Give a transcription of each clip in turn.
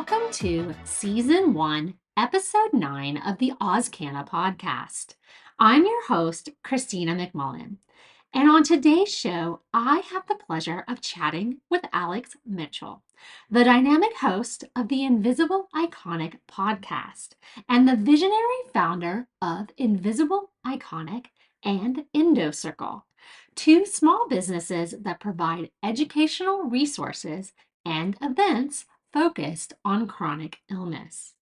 Welcome to Season 1, Episode 9 of the AusCannaPodcast. I'm your host, Christina McMullen. And on today's show, I have the pleasure of chatting with Alex Mitchell, the dynamic host of the Invisible Iconic podcast and the visionary founder of Invisible Iconic and Endo Circle, two small businesses that provide educational resources and events focused on chronic illness.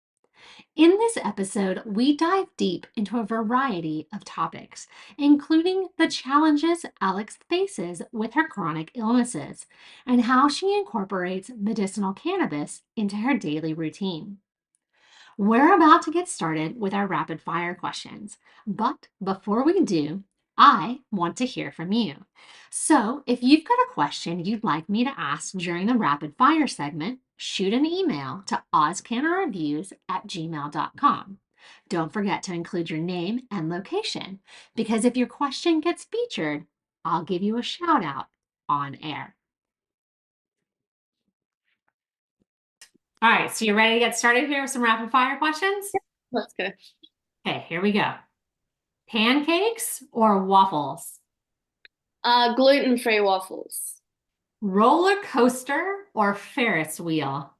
In this episode, we dive deep into a variety of topics, including the challenges Alex faces with her chronic illnesses and how she incorporates medicinal cannabis into her daily routine. We're about to get started with our rapid fire questions, but before we do, I want to hear from you. So if you've got a question you'd like me to ask during the rapid fire segment, shoot an email to auscanareviews@gmail.com. Don't forget to include your name and location, because if your question gets featured, I'll give you a shout out on air. All right, so you're ready to get started here with some rapid fire questions? Let's go. Okay, here we go. Pancakes or waffles? Gluten-free waffles. Roller coaster or Ferris wheel?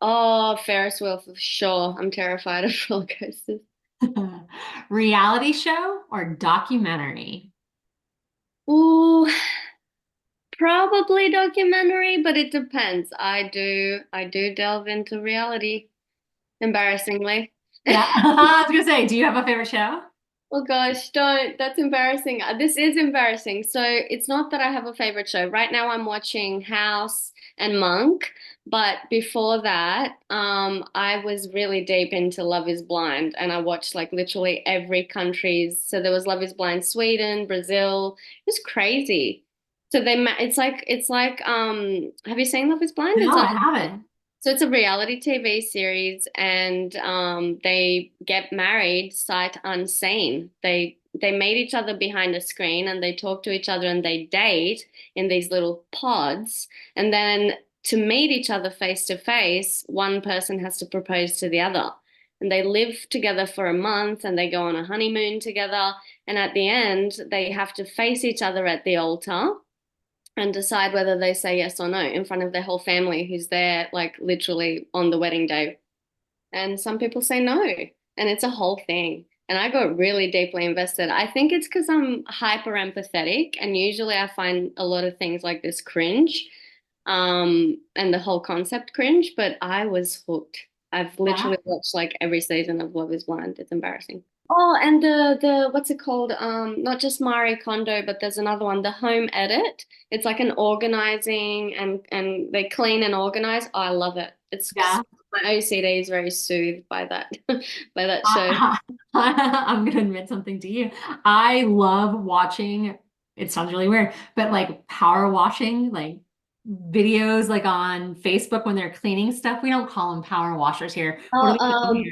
Oh, Ferris wheel for sure. I'm terrified of roller coasters. Reality show or documentary? Ooh, probably documentary, but it depends. I do delve into reality, embarrassingly. Yeah, I was gonna say, do you have a favorite show? Oh gosh, don't. That's embarrassing. This is embarrassing. So it's not that I have a favorite show. Right now I'm watching House and Monk, but before that, I was really deep into Love is Blind and I watched like literally every country's. So there was Love is Blind Sweden, Brazil. It was crazy. So it's like have you seen Love is Blind? No, It's on. I haven't. So it's a reality TV series, and they get married sight unseen. They meet each other behind a screen, and they talk to each other, and they date in these little pods. And then to meet each other face to face, one person has to propose to the other. And they live together for a month, and they go on a honeymoon together. And at the end, they have to face each other at the altar and decide whether they say yes or no in front of their whole family who's there like literally on the wedding day. And some people say no, and it's a whole thing. And I got really deeply invested. I think it's because I'm hyper empathetic, and usually I find a lot of things like this cringe, and the whole concept cringe, but I was hooked. I've Yeah. literally watched like every season of Love is Blind. It's embarrassing. Oh, and the what's it called? Not just Marie Kondo, but there's another one, the Home Edit. It's like an organizing and they clean and organize. Oh, I love it. It's Yeah. my OCD is very soothed by that by that show. I, I'm gonna admit something to you. I love watching, it sounds really weird, but like power washing, like videos like on Facebook when they're cleaning stuff. We don't call them power washers here. What do we call them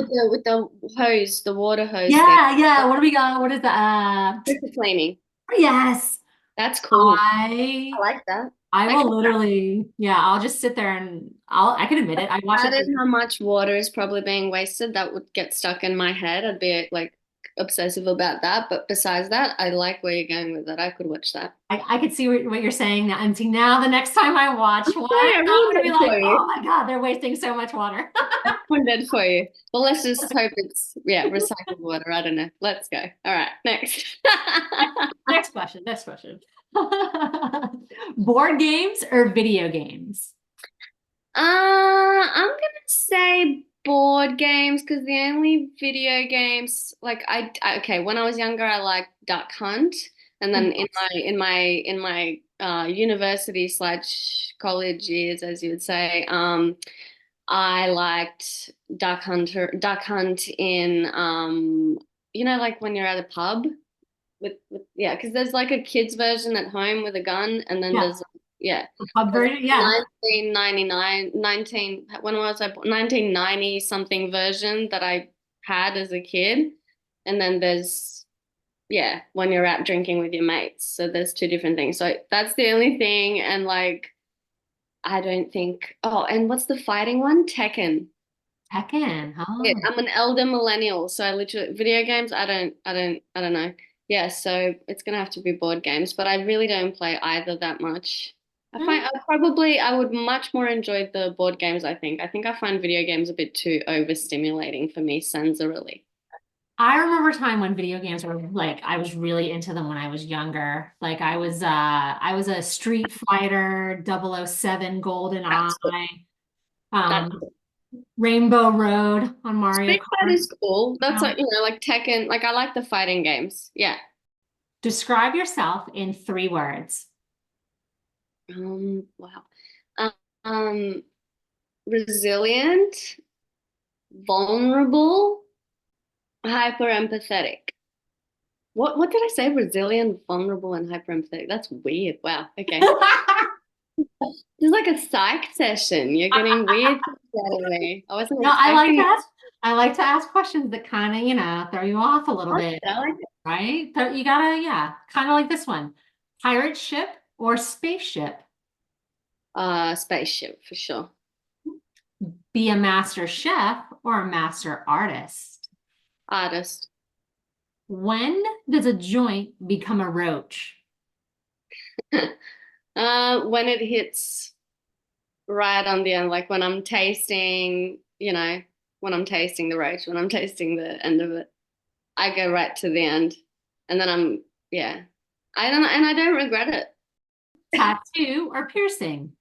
here? With the hose, the water hose thing. Yeah, yeah. What do we got? What is that? Super cleaning. Yes. That's cool. I I like that. I Like will literally, yeah, I'll just sit there and I can admit it. I watch it. added how much water is probably being wasted, that would get stuck in my head. I'd be like obsessive about that. But besides that, I like where you're going with it. I could watch that. I could see what you're saying now. And see, now the next time I watch one, Oh, yeah, I I'm gonna ruined be it for like, you. oh my God, they're wasting so much water. I ruined it for you. Well, let's just hope it's recycled water. I don't know. Let's go. All right, next. Next question. Next question. Board games or video games? I'm gonna say board games because the only video games like okay, when I was younger I liked Duck Hunt, and then in my university slash college years, as you would say, I liked Duck Hunt in like when you're at a pub with yeah, because there's like a kids version at home with a gun, and then Yeah. yeah. The pub There's version. Yeah. 1999, 19, when was I born? 1990 something version that I had as a kid. And then there's, yeah, when you're out drinking with your mates. So there's two different things. So that's the only thing. And like, I don't think. Oh, and what's the fighting one? Tekken. Tekken. Yeah, Oh. I'm an elder millennial, so I literally video games. I don't know. Yeah, so it's gonna have to be board games, but I really don't play either that much. I would much more enjoy the board games. I think I find video games a bit too overstimulating for me sensorily. I remember a time when video games were like I was really into them when I was younger. Like I was a Street Fighter 007 Golden That's it. Eye, That's um, it. Rainbow Road on Mario Street Fighter Kart. is cool. You That's know? like like Tekken. Like I like the fighting games. Yeah. Describe yourself in 3 words. Wow. Um, um, resilient, vulnerable, hyper empathetic. What did I say? Resilient, vulnerable, and hyper empathetic. That's weird. Wow. Okay. This is like a psych session. You're getting weird today. I wasn't No, I like expecting it. that. I like to ask questions that kind of, throw you off a little bit, I like it. right? So you gotta, yeah, kind of like this one. Pirate ship or spaceship? Spaceship for sure. Be a master chef or a master artist? Artist. When does a joint become a roach? When it hits right on the end, like when I'm tasting, when I'm tasting the roach, when I'm tasting the end of it, I go right to the end, and then yeah, I don't know, and I don't regret it. Tattoo or piercing?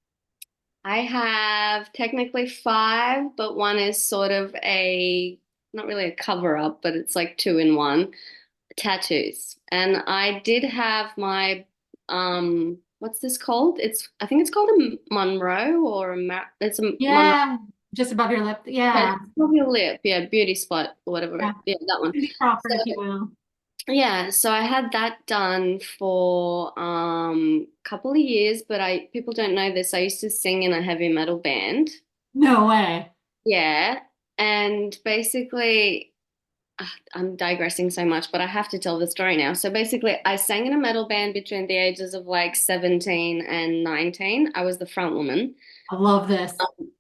I have technically five, but one is sort of not really a cover up, but it's like two in one tattoos. And I did have my, what's this called? I think it's called a Monroe or it's a Monroe. Yeah, just above your lip. Yeah, Yeah, it's above your lip. Yeah, beauty spot or whatever. yeah. Yeah, that one. Cindy Crawford, if you So, will. yeah, so I had that done for couple of years, but I people don't know this. I used to sing in a heavy metal band. No way. Yeah, and basically I'm digressing so much, but I have to tell the story now. So basically, I sang in a metal band between the ages of like 17 and 19. I was the front woman. I love this.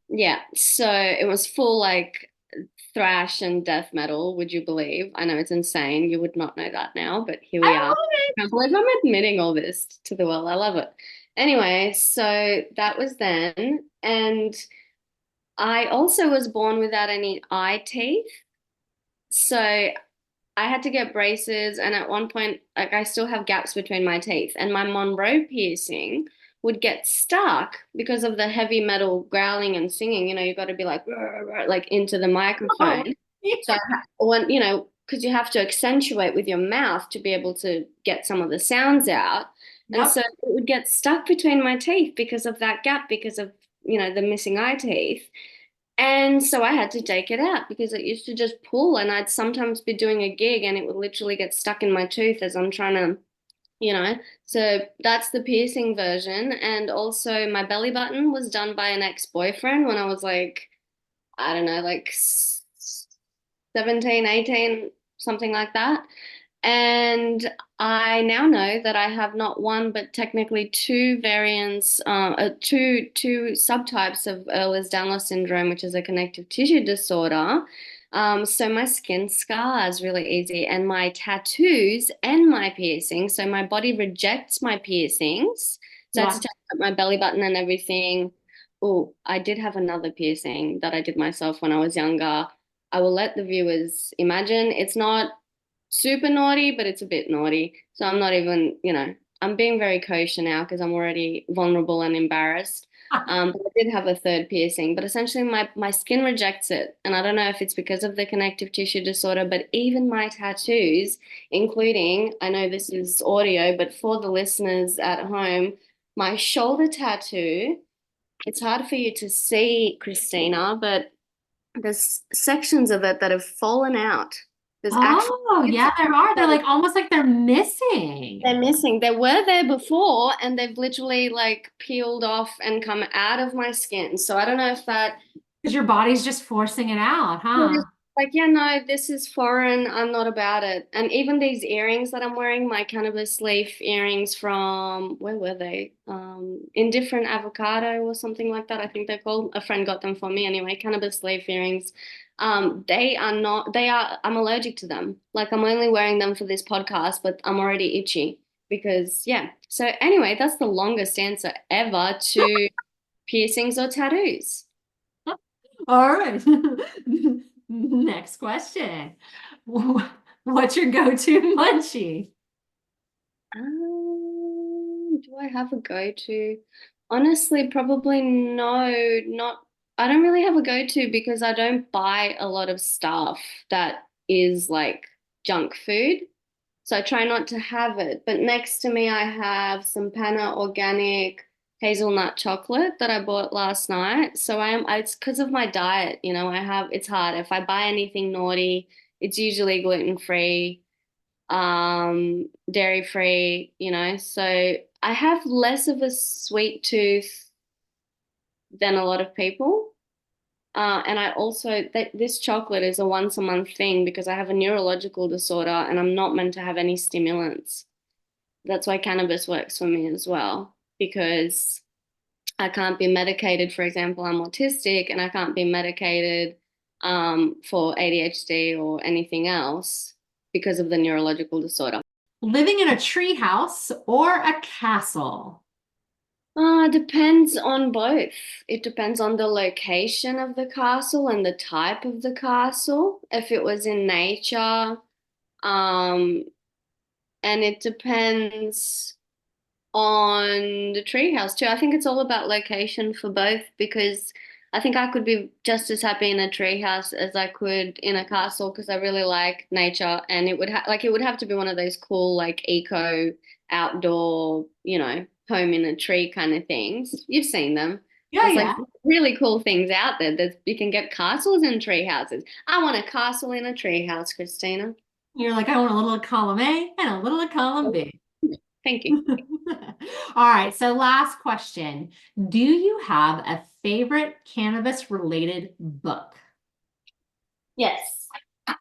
Yeah, so it was full like thrash and death metal, would you believe? I know it's insane. You would not know that now, but here I we are. love I can't believe I'm admitting all this to the world. I love it. Anyway, so that was then. And I also was born without any eye teeth. So I had to get braces, and at one point, like I still have gaps between my teeth, and my Monroe piercing would get stuck because of the heavy metal growling and singing. You got to be like, "Rah, rah," like into the it. microphone. So when because you have to accentuate with your mouth to be able to get some of the sounds out, and Yep. so it would get stuck between my teeth because of that gap, because of the missing eye teeth. And so I had to take it out because it used to just pull, and I'd sometimes be doing a gig and it would literally get stuck in my tooth as I'm trying to, you know. So that's the piercing version. And also my belly button was done by an ex-boyfriend when I was like, I don't know, like 17, 18, something like that. And I now know that I have not one, but technically two variants, two subtypes of Ehlers-Danlos syndrome, which is a connective tissue disorder. So my skin scar is really easy, and my tattoos and my piercings. So my body rejects my piercings. So I had to Yeah. take out my belly button and everything. Oh, I did have another piercing that I did myself when I was younger. I will let the viewers imagine. It's not super naughty, but it's a bit naughty. So I'm not even, I'm being very kosher now because I'm already vulnerable and embarrassed. But I did have a third piercing, but essentially my skin rejects it. And I don't know if it's because of the connective tissue disorder, but even my tattoos, including, I know this is audio, but for the listeners at home, my shoulder tattoo, it's hard for you to see, Christina, but there's sections of it that have fallen out. There's actual Oh, bits yeah, there are. They're that like almost like they're missing they're missing. They were there before, and they've literally like peeled off and come out of my skin. So I don't know if that because your body's just forcing it out, huh? Like, yeah, no, this is foreign. I'm not about it. And even these earrings that I'm wearing, my cannabis leaf earrings from, where were they? Indifferent avocado or something like that, I think they're called. A friend got them for me anyway, cannabis leaf earrings. They are not, they are, I'm allergic to them. Like, I'm only wearing them for this podcast, but I'm already itchy because, yeah. So, anyway, that's the longest answer ever to piercings or tattoos. All right. Next question. What's your go-to munchie? Do I have a go-to? Honestly, probably no, not. I don't really have a go-to because I don't buy a lot of stuff that is like junk food. So I try not to have it. But next to me, I have some Panna organic hazelnut chocolate that I bought last night. So it's because of my diet, it's hard. If I buy anything naughty, it's usually gluten-free, dairy free, so I have less of a sweet tooth than a lot of people. And I also this chocolate is a once a month thing because I have a neurological disorder and I'm not meant to have any stimulants. That's why cannabis works for me as well, because I can't be medicated. For example, I'm autistic and I can't be medicated for ADHD or anything else because of the neurological disorder. Living in a tree house or a castle? Depends on both. It depends on the location of the castle and the type of the castle. If it was in nature, um, and it depends on the treehouse too. I think it's all about location for both because I think I could be just as happy in a treehouse as I could in a castle because I really like nature and it would have to be one of those cool like eco outdoor, home in a tree kind of things. You've seen them. Yeah, There's like yeah. really cool things out there that you can get castles and tree houses. I want a castle in a tree house, Christina. You're like, I want a little column A and a little column B. Thank you. All right, so last question. Do you have a favorite cannabis related book? Yes.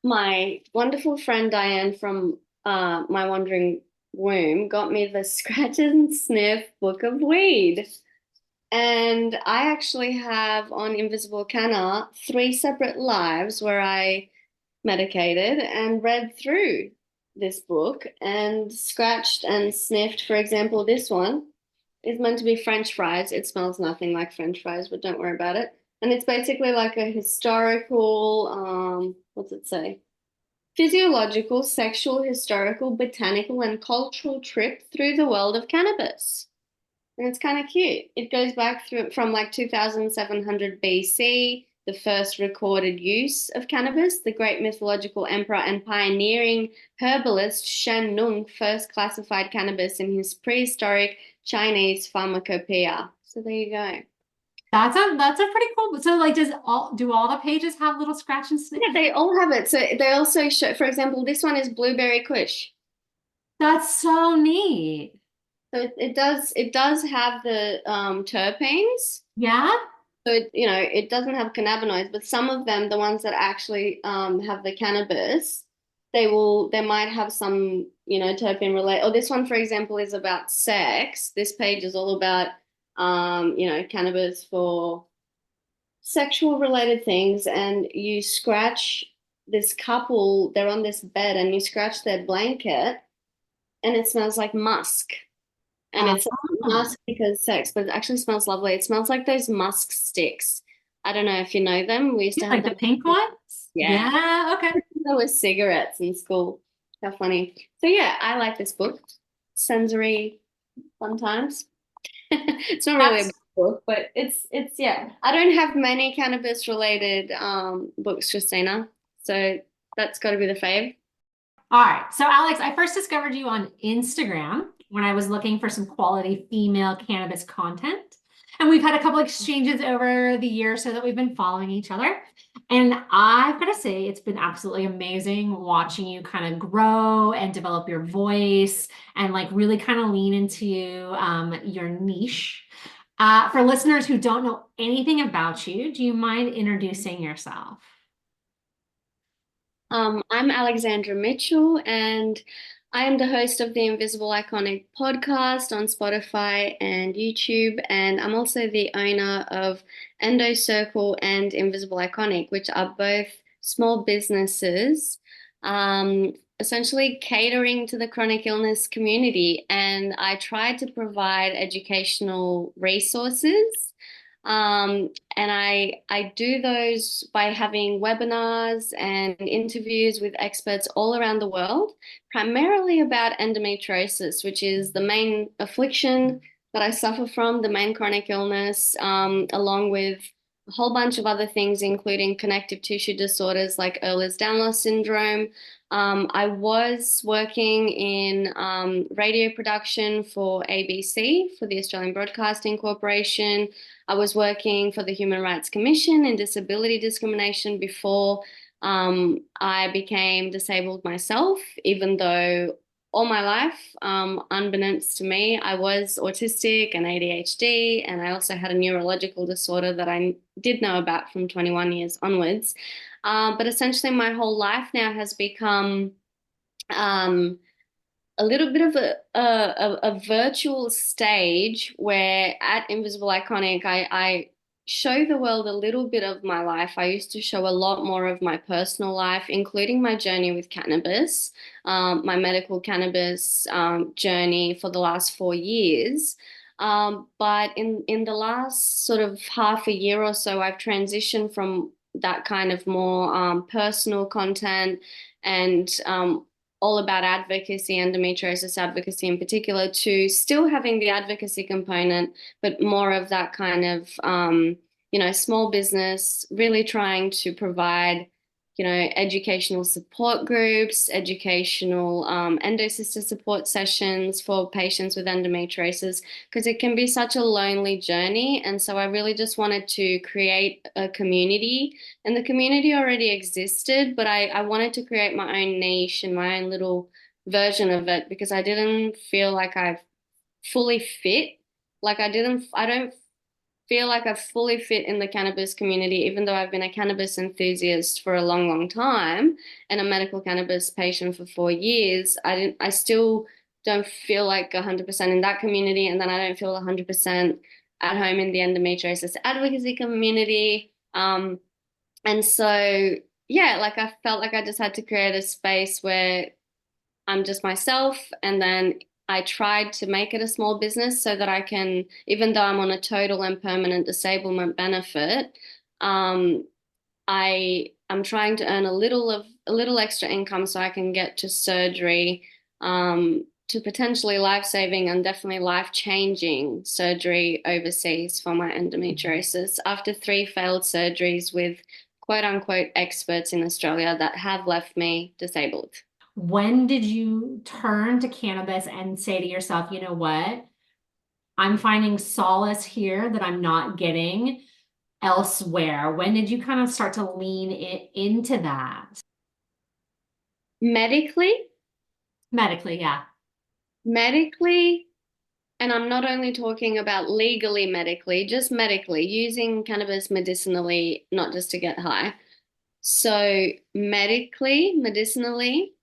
My wonderful friend Diane from My Wandering Womb got me the Scratch and Sniff Book of Weed. And I actually have on Invisible Canna 3 separate lives where I medicated and read through this book and scratched and sniffed. For example, this one is meant to be French fries. It smells nothing like French fries, but don't worry about it. And it's basically like a historical, what's it say? Physiological, sexual, historical, botanical, and cultural trip through the world of cannabis. And it's kind of cute. It goes back through from like 2700 BC, the first recorded use of cannabis. The great mythological emperor and pioneering herbalist Shen Nung first classified cannabis in his prehistoric Chinese pharmacopoeia. So there you go. That's a pretty cool. So like do all the pages have little scratch and sniff? Yeah, they all have it. So they also show, for example, this one is blueberry kush. That's so neat. So it does have the terpenes. Yeah? So it doesn't have cannabinoids, but some of them, the ones that actually have the cannabis, they might have some, terpene relate. Or this one, for example, is about sex. This page is all about cannabis for sexual related things. And you scratch this couple, they're on this bed, and you scratch their blanket, and it smells like musk. And Uh, it's musk because sex, but it actually smells lovely. It smells like those musk sticks. I don't know if you know them. We used yeah, to have like them. the pink ones? Yeah, Yeah, okay. there were cigarettes in school. How funny. So yeah, I like this book. Sensory fun times. It's not really a That's book, but it's yeah. I don't have many cannabis related books, Christina. So that's got to be the fave. all right. So, Alex, I first discovered you on Instagram when I was looking for some quality female cannabis content. And we've had a couple exchanges over the year so that we've been following each other. And I've got to say, it's been absolutely amazing watching you kind of grow and develop your voice and like really kind of lean into your niche. For listeners who don't know anything about you, do you mind introducing yourself? I'm Alexandra Mitchell, and I am the host of the Invisible Iconic podcast on Spotify and YouTube. And I'm also the owner of Endo Circle and Invisible Iconic, which are both small businesses, essentially catering to the chronic illness community. And I try to provide educational resources. And I do those by having webinars and interviews with experts all around the world, primarily about endometriosis, which is the main affliction that I suffer from, the main chronic illness, along with a whole bunch of other things, including connective tissue disorders like Ehlers-Danlos syndrome. I was working in radio production for ABC, for the Australian Broadcasting Corporation. I was working for the Human Rights Commission in disability discrimination before I became disabled myself, even though all my life, unbeknownst to me, I was autistic and ADHD, and I also had a neurological disorder that I did know about from 21 years onwards. But essentially, my whole life now has become um, a little bit of a virtual stage where at Invisible Iconic, I show the world a little bit of my life. I used to show a lot more of my personal life, including my journey with cannabis, my medical cannabis journey for the last 4 years. But in the last sort of half a year or so, I've transitioned from that kind of more personal content and all about advocacy, endometriosis advocacy in particular, to still having the advocacy component, but more of that kind of, small business, really trying to provide, educational support groups, educational endo sister support sessions for patients with endometriosis, because it can be such a lonely journey. And so I really just wanted to create a community, and the community already existed, but I wanted to create my own niche and my own little version of it because I didn't feel like I fully fit. I don't feel like I fully fit in the cannabis community, even though I've been a cannabis enthusiast for a long, long time and a medical cannabis patient for 4 years. I still don't feel like 100% in that community. And then I don't feel 100% at home in the endometriosis advocacy community. And so, yeah, like I felt like I just had to create a space where I'm just myself. And then I tried to make it a small business so that I can, even though I'm on a total and permanent disablement benefit, um, I'm trying to earn a little extra income so I can get to surgery, to potentially life-saving and definitely life-changing surgery overseas for my endometriosis after 3 failed surgeries with quote unquote experts in Australia that have left me disabled. When did you turn to cannabis and say to yourself, you know what? I'm finding solace here that I'm not getting elsewhere. When did you kind of start to lean into that? Medically, Medically, yeah. medically, and I'm not only talking about legally medically, just medically, using cannabis medicinally, not just to get high. So medicinally,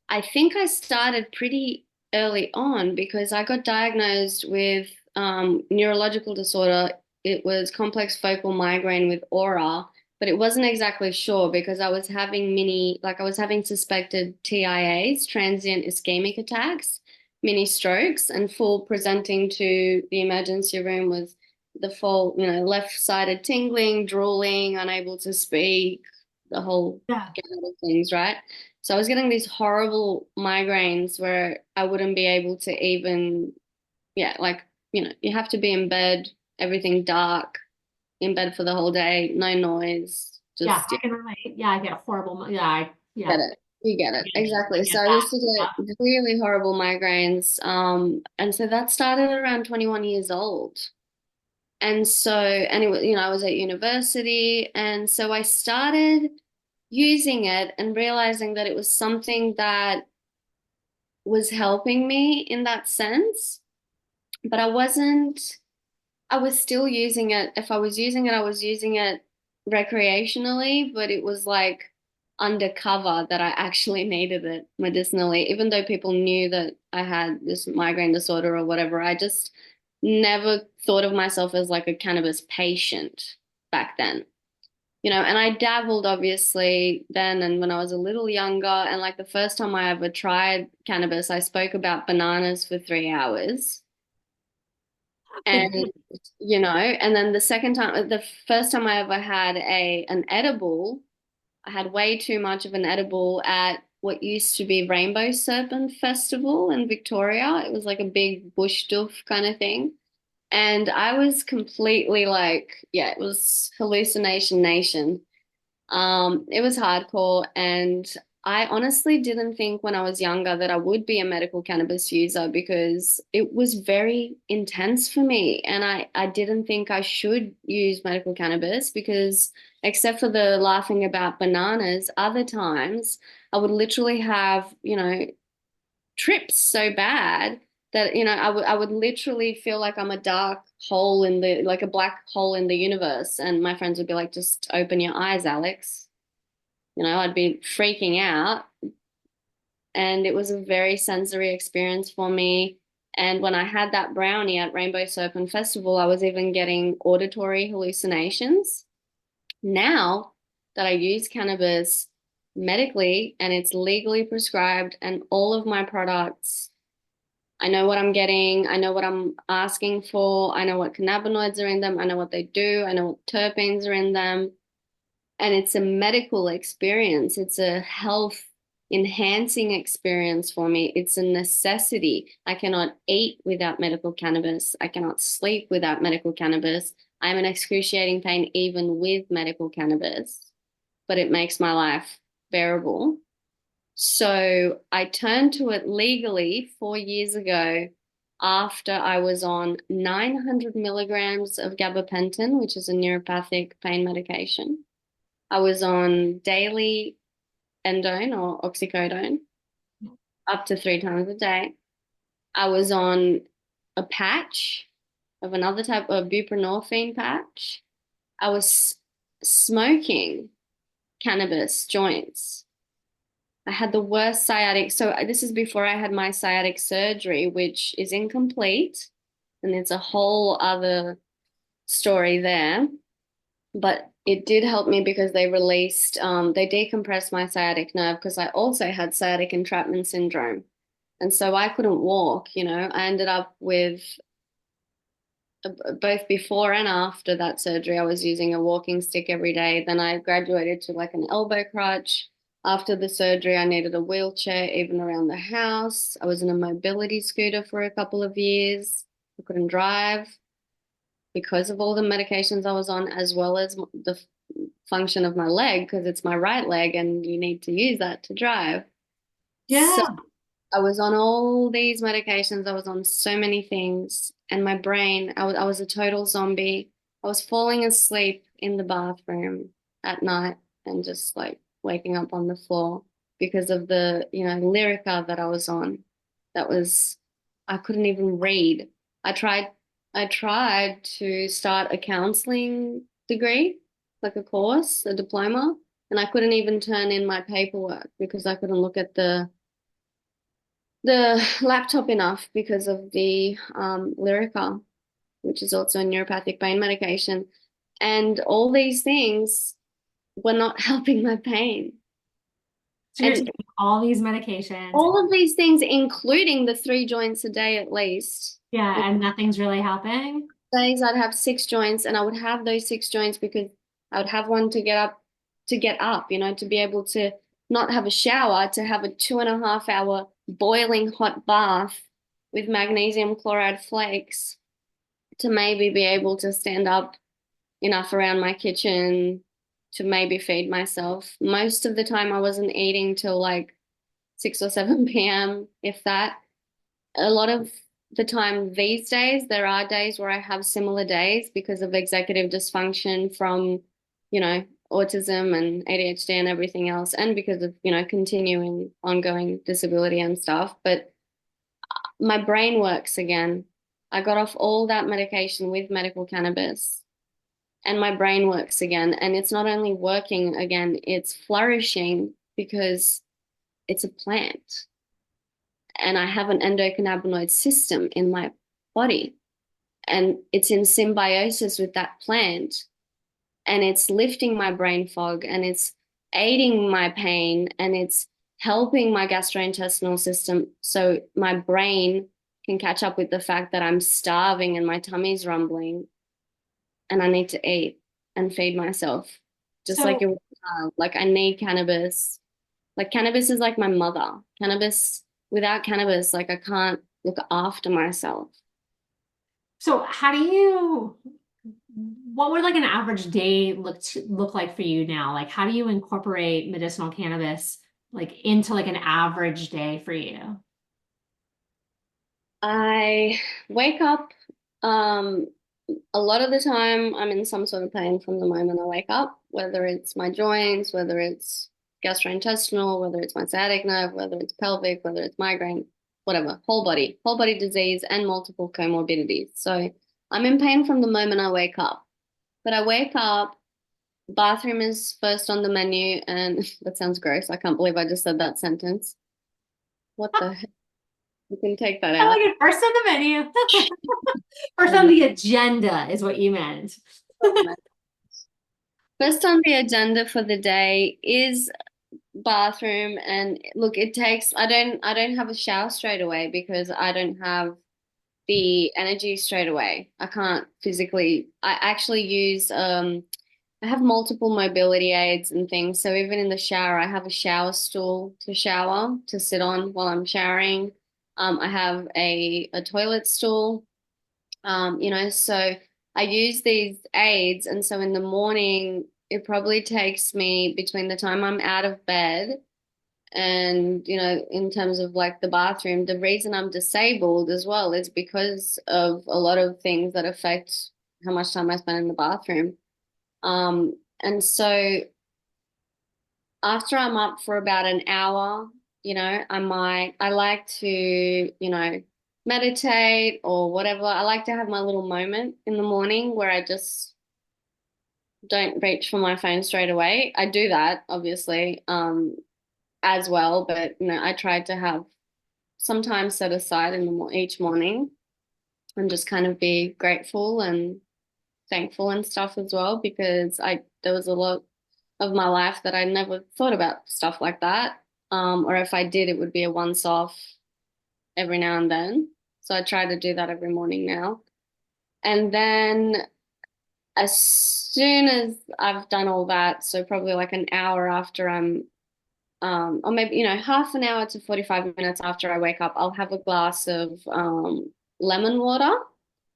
I think I started pretty early on because I got diagnosed with neurological disorder. It was complex focal migraine with aura, but it wasn't exactly sure because I was having suspected TIAs, transient ischemic attacks, mini strokes, and full presenting to the emergency room with the full, left-sided tingling, drooling, unable to speak, the whole Yeah. gamut of things, right? So I was getting these horrible migraines where I wouldn't be able to even, yeah, like, you have to be in bed, everything dark, in bed for the whole day, no noise, Yeah, just, I yeah, can relate. Yeah, I get horrible. Yeah, get yeah, it. You get it. I Exactly. get So I that. used to Yeah. get really horrible migraines. And so that started around 21 years old. And so, and it was, I was at university. And so I started using it and realizing that it was something that was helping me in that sense, but I was still using it. If I was using it, I was using it recreationally, but it was like undercover that I actually needed it medicinally, even though people knew that I had this migraine disorder or whatever. I just never thought of myself as like a cannabis patient back then. And I dabbled obviously then and when I was a little younger. And like the first time I ever tried cannabis, I spoke about bananas for 3 hours. And, and then the first time I ever had an edible, I had way too much of an edible at what used to be Rainbow Serpent Festival in Victoria. It was like a big bush doof kind of thing. And I was completely like, yeah, it was hallucination nation. It was hardcore, and I honestly didn't think when I was younger that I would be a medical cannabis user because it was very intense for me. And I didn't think I should use medical cannabis because, except for the laughing about bananas, other times I would literally have, trips so bad that, I would literally feel like I'm a dark hole like a black hole in the universe. And my friends would be like, just open your eyes, Alex. I'd be freaking out. And it was a very sensory experience for me. And when I had that brownie at Rainbow Serpent Festival, I was even getting auditory hallucinations. Now that I use cannabis medically and it's legally prescribed, and all of my products, I know what I'm getting, I know what I'm asking for, I know what cannabinoids are in them, I know what they do, I know what terpenes are in them. And it's a medical experience. It's a health enhancing experience for me. It's a necessity. I cannot eat without medical cannabis. I cannot sleep without medical cannabis. I'm in excruciating pain even with medical cannabis, but it makes my life bearable. So I turned to it legally 4 years ago after I was on 900 milligrams of gabapentin, which is a neuropathic pain medication. I was on daily endone or oxycodone up to 3 times a day. I was on a patch of another type of buprenorphine patch. I was smoking cannabis joints. I had the worst sciatic. So this is before I had my sciatic surgery, which is incomplete. And it's a whole other story there. But it did help me because they decompressed my sciatic nerve because I also had sciatic entrapment syndrome. And so I couldn't walk. I ended up with both before and after that surgery, I was using a walking stick every day. Then I graduated to like an elbow crutch. After the surgery, I needed a wheelchair even around the house. I was in a mobility scooter for a couple of years. I couldn't drive because of all the medications I was on, as well as the function of my leg, because it's my right leg and you need to use that to drive. So Yeah. I was on all these medications. I was on so many things, and my brain, I was a total zombie. I was falling asleep in the bathroom at night and just like waking up on the floor because of the, Lyrica that I was on. That was, I couldn't even read. I tried, I tried to start a counseling degree, like a course, a diploma, and I couldn't even turn in my paperwork because I couldn't look at the laptop enough because of the Lyrica, which is also a neuropathic pain medication. And all these things were not helping my pain. So you're And taking all these medications. all of these things, including the 3 joints a day at least. Yeah, and nothing's really helping. Days I'd have 6 joints, and I would have those 6 joints because I would have one to get up, to be able to not have a shower, to have a 2.5 hour boiling hot bath with magnesium chloride flakes, to maybe be able to stand up enough around my kitchen to maybe feed myself. Most of the time I wasn't eating till like 6 or 7 p.m., if that. A lot of the time these days, there are days where I have similar days because of executive dysfunction from, autism and ADHD and everything else, and because of, continuing ongoing disability and stuff. But my brain works again. I got off all that medication with medical cannabis. and my brain works again. And it's not only working again, it's flourishing because it's a plant. And I have an endocannabinoid system in my body, and it's in symbiosis with that plant, and it's lifting my brain fog, and it's aiding my pain, and it's helping my gastrointestinal system so my brain can catch up with the fact that I'm starving and my tummy's rumbling and I need to eat and feed myself. Just like So, a child. Like I need cannabis. Like cannabis is like my mother. Cannabis, without cannabis, like I can't look after myself. so how do you, what would like an average day look like for you now? Like, how do you incorporate medicinal cannabis like into like an average day for you? I wake up, um, a lot of the time I'm in some sort of pain from the moment I wake up, whether it's my joints, whether it's gastrointestinal, whether it's my sciatic nerve, whether it's pelvic, whether it's migraine, whatever, whole body disease and multiple comorbidities. So I'm in pain from the moment I wake up. But I wake up, bathroom is first on the menu, and that sounds gross. I can't believe I just said that sentence. What the heck? You can take that I out. like it first on the menu. First on the agenda is what you meant. First on the agenda for the day is bathroom, and look, it takes I don't have a shower straight away because I don't have the energy straight away. I can't physically. I actually use I have multiple mobility aids and things. So even in the shower, I have a shower stool to shower to sit on while I'm showering. I have a toilet stool. So I use these aids, and so in the morning, it probably takes me between the time I'm out of bed and, in terms of like the bathroom, the reason I'm disabled as well is because of a lot of things that affect how much time I spend in the bathroom. And so after I'm up for about an hour, I like to, meditate or whatever. I like to have my little moment in the morning where I just don't reach for my phone straight away. I do that, obviously, as well, but I try to have some time set aside in each morning and just kind of be grateful and thankful and stuff as well, because I there was a lot of my life that I never thought about stuff like that. Or if I did, it would be a once off every now and then. So I try to do that every morning now. And then as soon as I've done all that, so probably like an hour after or maybe, half an hour to 45 minutes after I wake up, I'll have a glass of lemon water.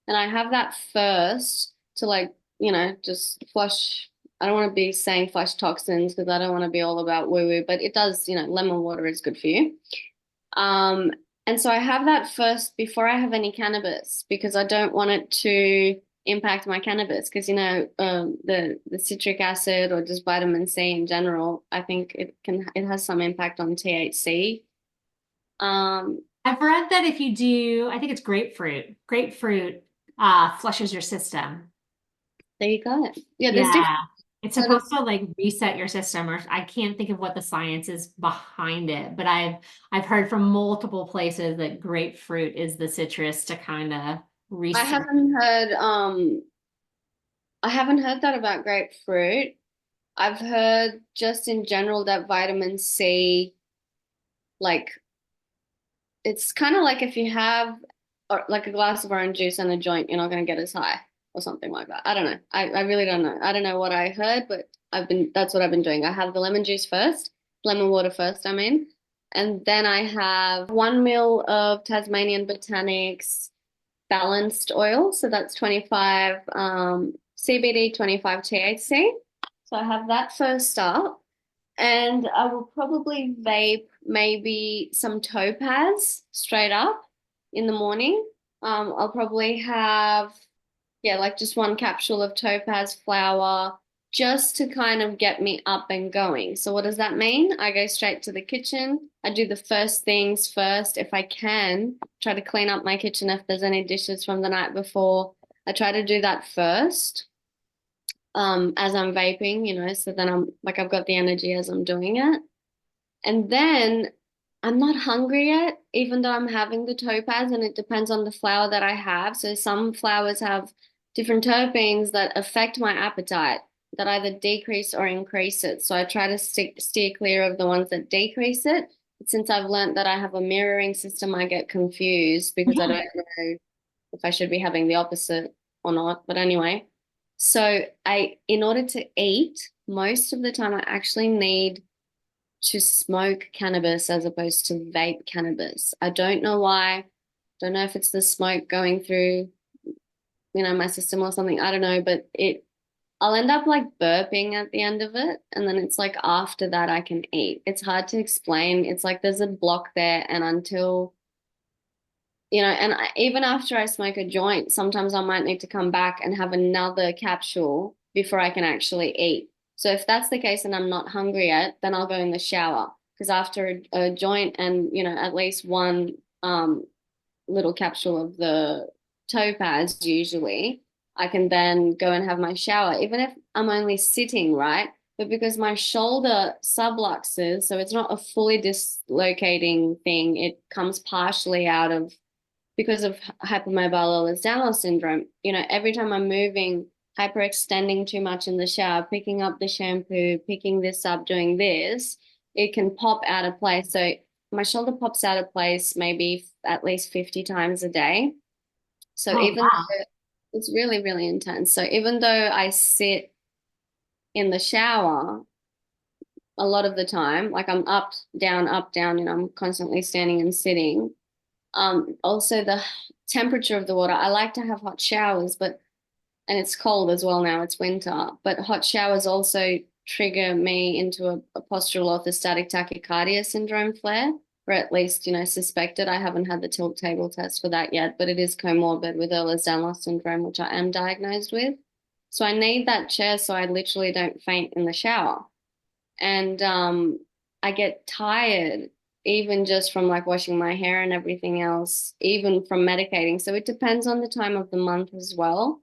And I have that first to like, just flush. I don't want to be saying flush toxins because I don't want to be all about woo woo, but it does, lemon water is good for you. Um, and so I have that first before I have any cannabis because I don't want it to impact my cannabis because the citric acid or just vitamin C in general, I think it has some impact on THC. Um, I've read that if you do, I think it's grapefruit. Grapefruit flushes your system. there you go. Yeah, there's Yeah. different It's sort of. supposed to like reset your system, or I can't think of what the science is behind it, but I've heard from multiple places that grapefruit is the citrus to kind of I reset. haven't heard I haven't heard that about grapefruit. I've heard just in general that vitamin C, like it's kind of like if you have like a glass of orange juice and a joint, you're not going to get as high or something like that. I don't know. I really don't know. I don't know what I heard, but that's what I've been doing. I have the lemon juice first, lemon water first, I mean, and then I have 1 ml of Tasmanian Botanics balanced oil. So that's 25 CBD, 25 THC. So I have that first up. And I will probably vape maybe some topaz straight up in the morning. I'll probably have, yeah, like just one capsule of topaz flower just to kind of get me up and going. So what does that mean? I go straight to the kitchen. I do the first things first. If I can, try to clean up my kitchen if there's any dishes from the night before. I try to do that first. as I'm vaping, so then I'm like I've got the energy as I'm doing it. And then I'm not hungry yet, even though I'm having the topaz, and it depends on the flower that I have. So some flowers have different terpenes that affect my appetite, that either decrease or increase it. So I try to steer clear of the ones that decrease it. But since I've learned that I have a mirroring system, I get confused because I don't know if I should be having the opposite or not. But anyway, so in order to eat, most of the time I actually need to smoke cannabis as opposed to vape cannabis. I don't know why. Don't know if it's the smoke going through, my system or something. I don't know, but I'll end up like burping at the end of it. And then it's like after that I can eat. It's hard to explain. It's like there's a block there. And until, even after I smoke a joint, sometimes I might need to come back and have another capsule before I can actually eat. So if that's the case and I'm not hungry yet, then I'll go in the shower. Because after a joint and, at least one little capsule of the topaz, usually, I can then go and have my shower, even if I'm only sitting, right? But because my shoulder subluxes, so it's not a fully dislocating thing, it comes partially out of because of hypermobile Ehlers-Danlos syndrome. Every time I'm moving, hyperextending too much in the shower, picking up the shampoo, picking this up, doing this, it can pop out of place. So my shoulder pops out of place maybe at least 50 times a day. So Oh, even wow. though it's really, really intense. So even though I sit in the shower a lot of the time, like I'm up, down, I'm constantly standing and sitting. Also the temperature of the water. I like to have hot showers, and it's cold as well now, it's winter, but hot showers also trigger me into a postural orthostatic tachycardia syndrome flare, or at least, suspected. I haven't had the tilt table test for that yet, but it is comorbid with Ehlers-Danlos syndrome, which I am diagnosed with. So I need that chair so I literally don't faint in the shower. And I get tired even just from like washing my hair and everything else, even from medicating. So it depends on the time of the month as well.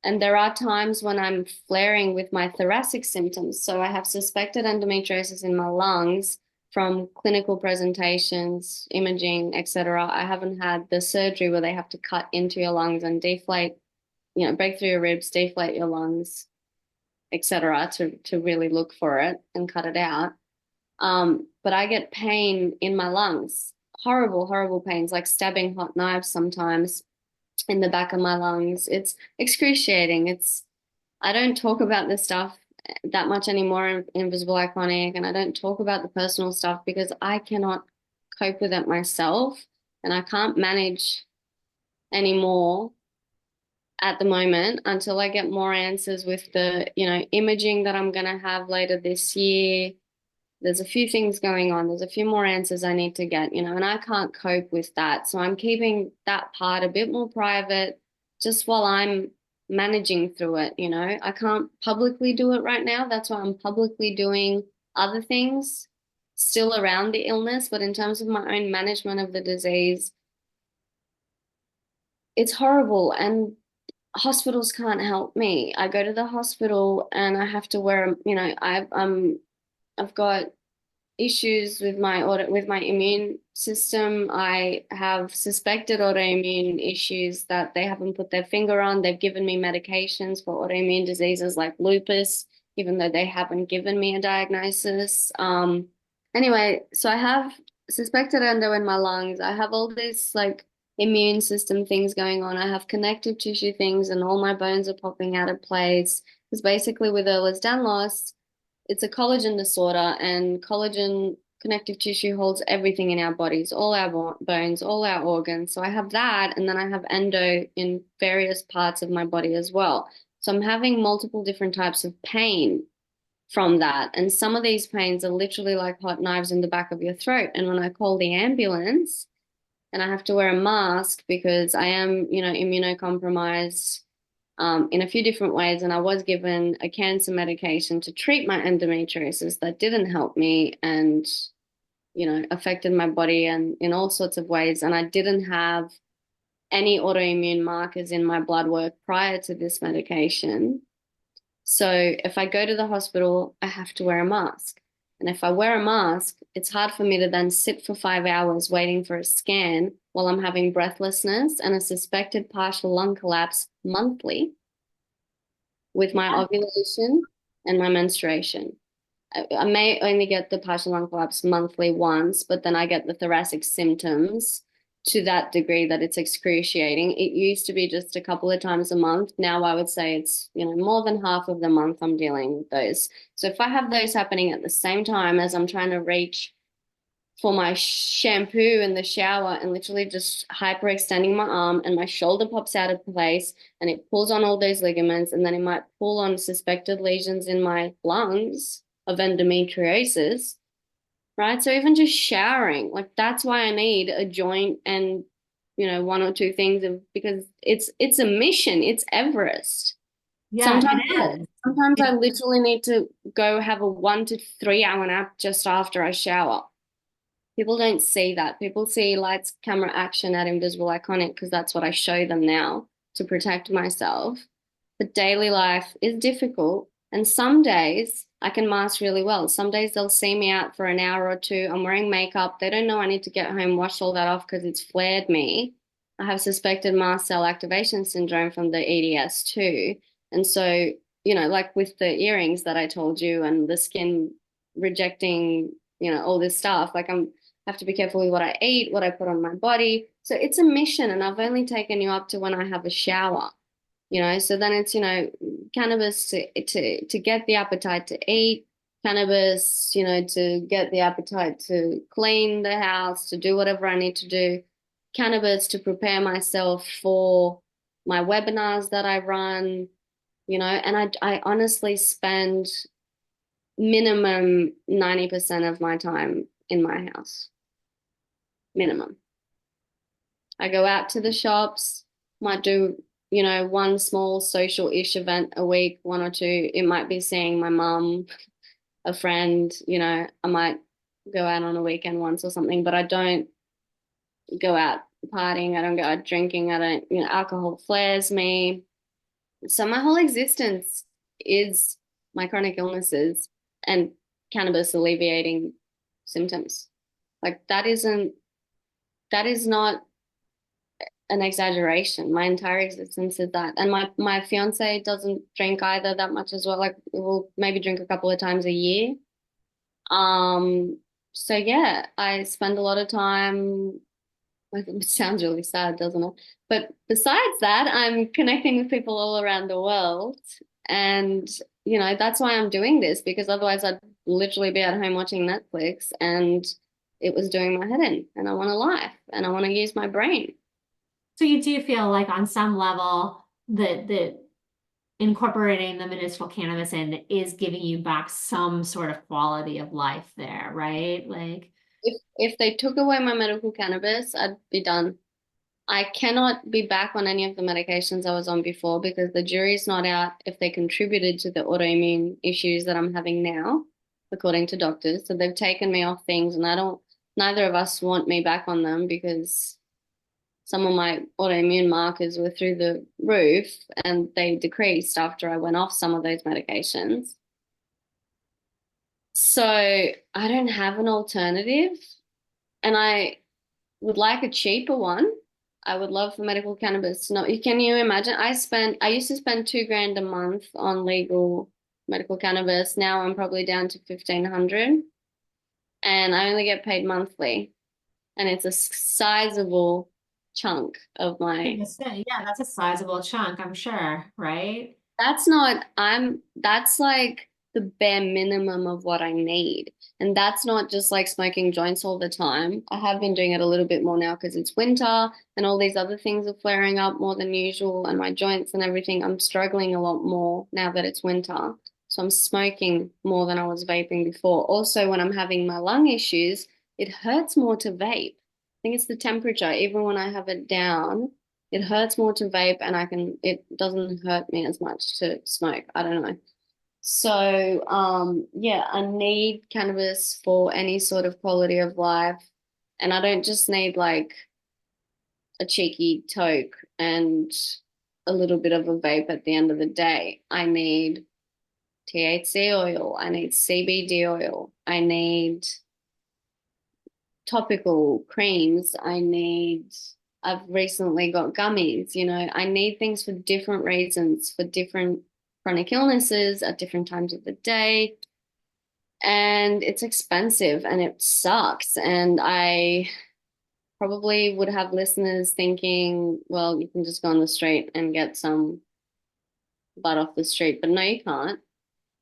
And there are times when I'm flaring with my thoracic symptoms. So I have suspected endometriosis in my lungs from clinical presentations, imaging, etc. I haven't had the surgery where they have to cut into your lungs and deflate, break through your ribs, deflate your lungs, etc. to really look for it and cut it out. But I get pain in my lungs, horrible, horrible pains, like stabbing hot knives sometimes in the back of my lungs. It's excruciating. I don't talk about this stuff that much anymore in Invisible Iconic, and I don't talk about the personal stuff because I cannot cope with it myself, and I can't manage anymore at the moment until I get more answers with the, imaging that I'm gonna have later this year. There's a few things going on. There's a few more answers I need to get, and I can't cope with that. So I'm keeping that part a bit more private just while I'm managing through it, I can't publicly do it right now. That's why I'm publicly doing other things still around the illness. But in terms of my own management of the disease, it's horrible. And hospitals can't help me. I go to the hospital and I have to wear, I've got issues with my immune system. I have suspected autoimmune issues that they haven't put their finger on. They've given me medications for autoimmune diseases like lupus, even though they haven't given me a diagnosis. Anyway, so I have suspected endo in my lungs. I have all these like immune system things going on. I have connective tissue things, and all my bones are popping out of place. Because basically, with Ehlers-Danlos, it's a collagen disorder, and collagen connective tissue holds everything in our bodies, all our bones, all our organs. So I have that, and then I have endo in various parts of my body as well. So I'm having multiple different types of pain from that. And some of these pains are literally like hot knives in the back of your throat. And when I call the ambulance and I have to wear a mask because I am, immunocompromised in a few different ways. And I was given a cancer medication to treat my endometriosis that didn't help me and, affected my body and in all sorts of ways. And I didn't have any autoimmune markers in my blood work prior to this medication. So if I go to the hospital, I have to wear a mask. And if I wear a mask, it's hard for me to then sit for 5 hours waiting for a scan while I'm having breathlessness and a suspected partial lung collapse monthly with my Yeah. ovulation and my menstruation. I may only get the partial lung collapse monthly once, but then I get the thoracic symptoms to that degree that it's excruciating. It used to be just a couple of times a month. Now I would say it's, more than half of the month I'm dealing with those. So if I have those happening at the same time as I'm trying to reach for my shampoo in the shower and literally just hyperextending my arm and my shoulder pops out of place and it pulls on all those ligaments and then it might pull on suspected lesions in my lungs of endometriosis, right? So even just showering, like that's why I need a joint and one or two things because it's a mission, it's Everest. Yeah, Sometimes it is. sometimes I It, literally need to go have a 1 to 3 hour nap just after I shower. People don't see that. People see lights, camera, action at Invisible Iconic because that's what I show them now to protect myself. But daily life is difficult. And some days I can mask really well. Some days they'll see me out for an hour or two. I'm wearing makeup. They don't know I need to get home, wash all that off because it's flared me. I have suspected mast cell activation syndrome from the EDS too. And so, like with the earrings that I told you and the skin rejecting, all this stuff, like I'm have to be careful with what I eat, what I put on my body. So it's a mission, and I've only taken you up to when I have a shower, So then it's, cannabis to get the appetite to eat, cannabis, to get the appetite to clean the house, to do whatever I need to do, cannabis to prepare myself for my webinars that I run, and I honestly spend minimum 90% of my time in my house minimum. I go out to the shops, might do, one small social-ish event a week, one or two. It might be seeing my mum, a friend, I might go out on a weekend once or something, but I don't go out partying, I don't go out drinking, I don't, alcohol flares me. So my whole existence is my chronic illnesses and cannabis alleviating symptoms. Like that is not an exaggeration. My entire existence is that. And my fiance doesn't drink either that much as well. Like we'll maybe drink a couple of times a year. Um, so yeah, I spend a lot of time. It sounds really sad, doesn't it? But besides that, I'm connecting with people all around the world. And, that's why I'm doing this because otherwise I'd literally be at home watching Netflix and it was doing my head in. And I want a life and I want to use my brain. so you do feel like on some level that incorporating the medicinal cannabis in is giving you back some sort of quality of life there, right? Like, If they took away my medical cannabis, I'd be done. I cannot be back on any of the medications I was on before because the jury's not out if they contributed to the autoimmune issues that I'm having now, according to doctors. So they've taken me off things and neither of us want me back on them because some of my autoimmune markers were through the roof and they decreased after I went off some of those medications. So I don't have an alternative and I would like a cheaper one. I would love for medical cannabis. No, can you imagine? I used to spend 2 grand a month on legal medical cannabis. Now I'm probably down to 1,500 and I only get paid monthly. And it's a sizable chunk of I my. was gonna say, yeah, that's a sizable chunk, I'm sure, right? That's like the bare minimum of what I need. And that's not just like smoking joints all the time. I have been doing it a little bit more now because it's winter and all these other things are flaring up more than usual and my joints and everything. I'm struggling a lot more now that it's winter. So I'm smoking more than I was vaping before. Also, when I'm having my lung issues, it hurts more to vape. I think it's the temperature. Even when I have it down, it hurts more to vape and it doesn't hurt me as much to smoke. I don't know. So, yeah, I need cannabis for any sort of quality of life. And I don't just need like a cheeky toke and a little bit of a vape at the end of the day. I need THC oil, I need CBD oil, I need topical creams, I've recently got gummies, I need things for different reasons, for different chronic illnesses at different times of the day. And it's expensive and it sucks. And I probably would have listeners thinking, well, you can just go on the street and get some butt off the street. But no, you can't,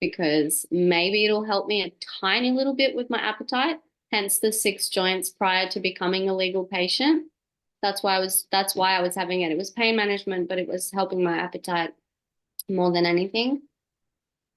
because maybe it'll help me a tiny little bit with my appetite, hence the 6 joints prior to becoming a legal patient. That's why I was having it. It was pain management, but it was helping my appetite more than anything.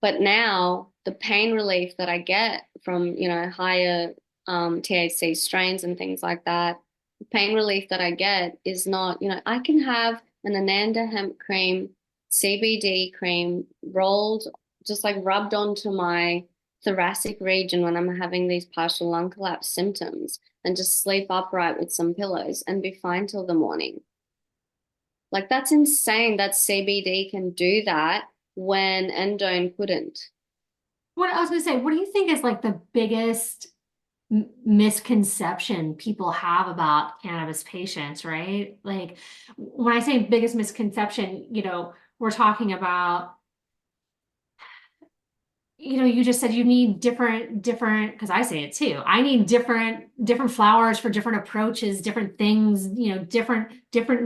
But now the pain relief that I get from, higher THC strains and things like that, the pain relief that I get is not, I can have an Ananda hemp cream, CBD cream rolled, just like rubbed onto my thoracic region when I'm having these partial lung collapse symptoms, and just sleep upright with some pillows and be fine till the morning. Like, that's insane that CBD can do that when endone couldn't. What I was going to say, what do you think is like the biggest misconception people have about cannabis patients, right? Like when I say biggest misconception, we're talking about, you just said you need different, because I say it too. I need different flowers for different approaches, different things, different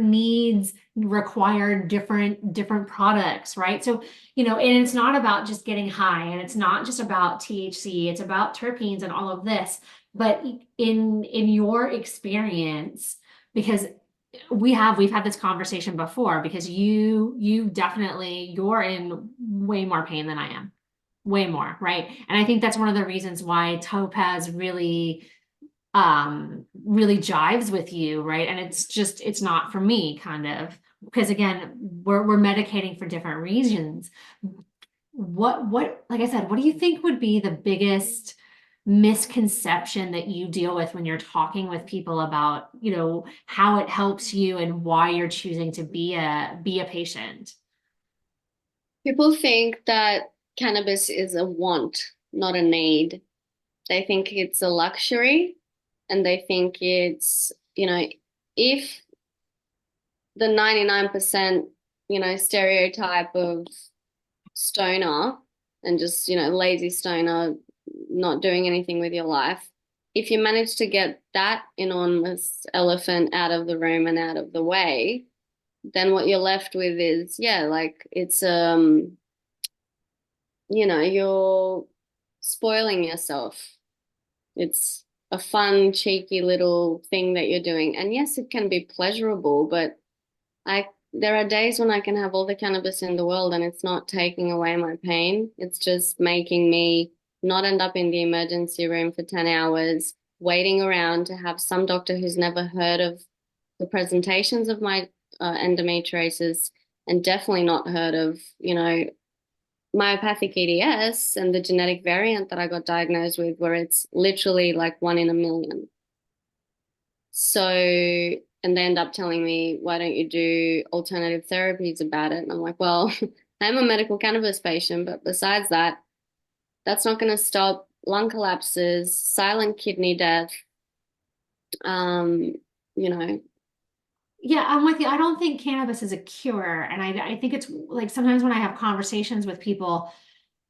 needs require different products, right? So, and it's not about just getting high, and it's not just about THC, it's about terpenes and all of this. But in your experience, because we've had this conversation before, because you're in way more pain than I am, way more, right? And I think that's one of the reasons why Topaz really jives with you, right? And it's not for me, kind of, because again, we're medicating for different reasons. What like I said, what do you think would be the biggest misconception that you deal with when you're talking with people about, how it helps you and why you're choosing to be a patient? People think that cannabis is a want, not a need. They think it's a luxury, and they think it's, if the 99%, stereotype of stoner and just, lazy stoner, not doing anything with your life, if you manage to get that enormous elephant out of the room and out of the way, then what you're left with is, yeah, like it's you're spoiling yourself. It's a fun, cheeky little thing that you're doing. And yes, it can be pleasurable, but there are days when I can have all the cannabis in the world and it's not taking away my pain. It's just making me not end up in the emergency room for 10 hours, waiting around to have some doctor who's never heard of the presentations of my endometriosis, and definitely not heard of, myopathic EDS and the genetic variant that I got diagnosed with, where it's literally like 1 in a million. So, and they end up telling me, why don't you do alternative therapies about it? And I'm like, well, I'm a medical cannabis patient, but besides that, that's not going to stop lung collapses, silent kidney death. Um, you know, Yeah, I'm with you. I don't think cannabis is a cure. And I think it's like sometimes when I have conversations with people,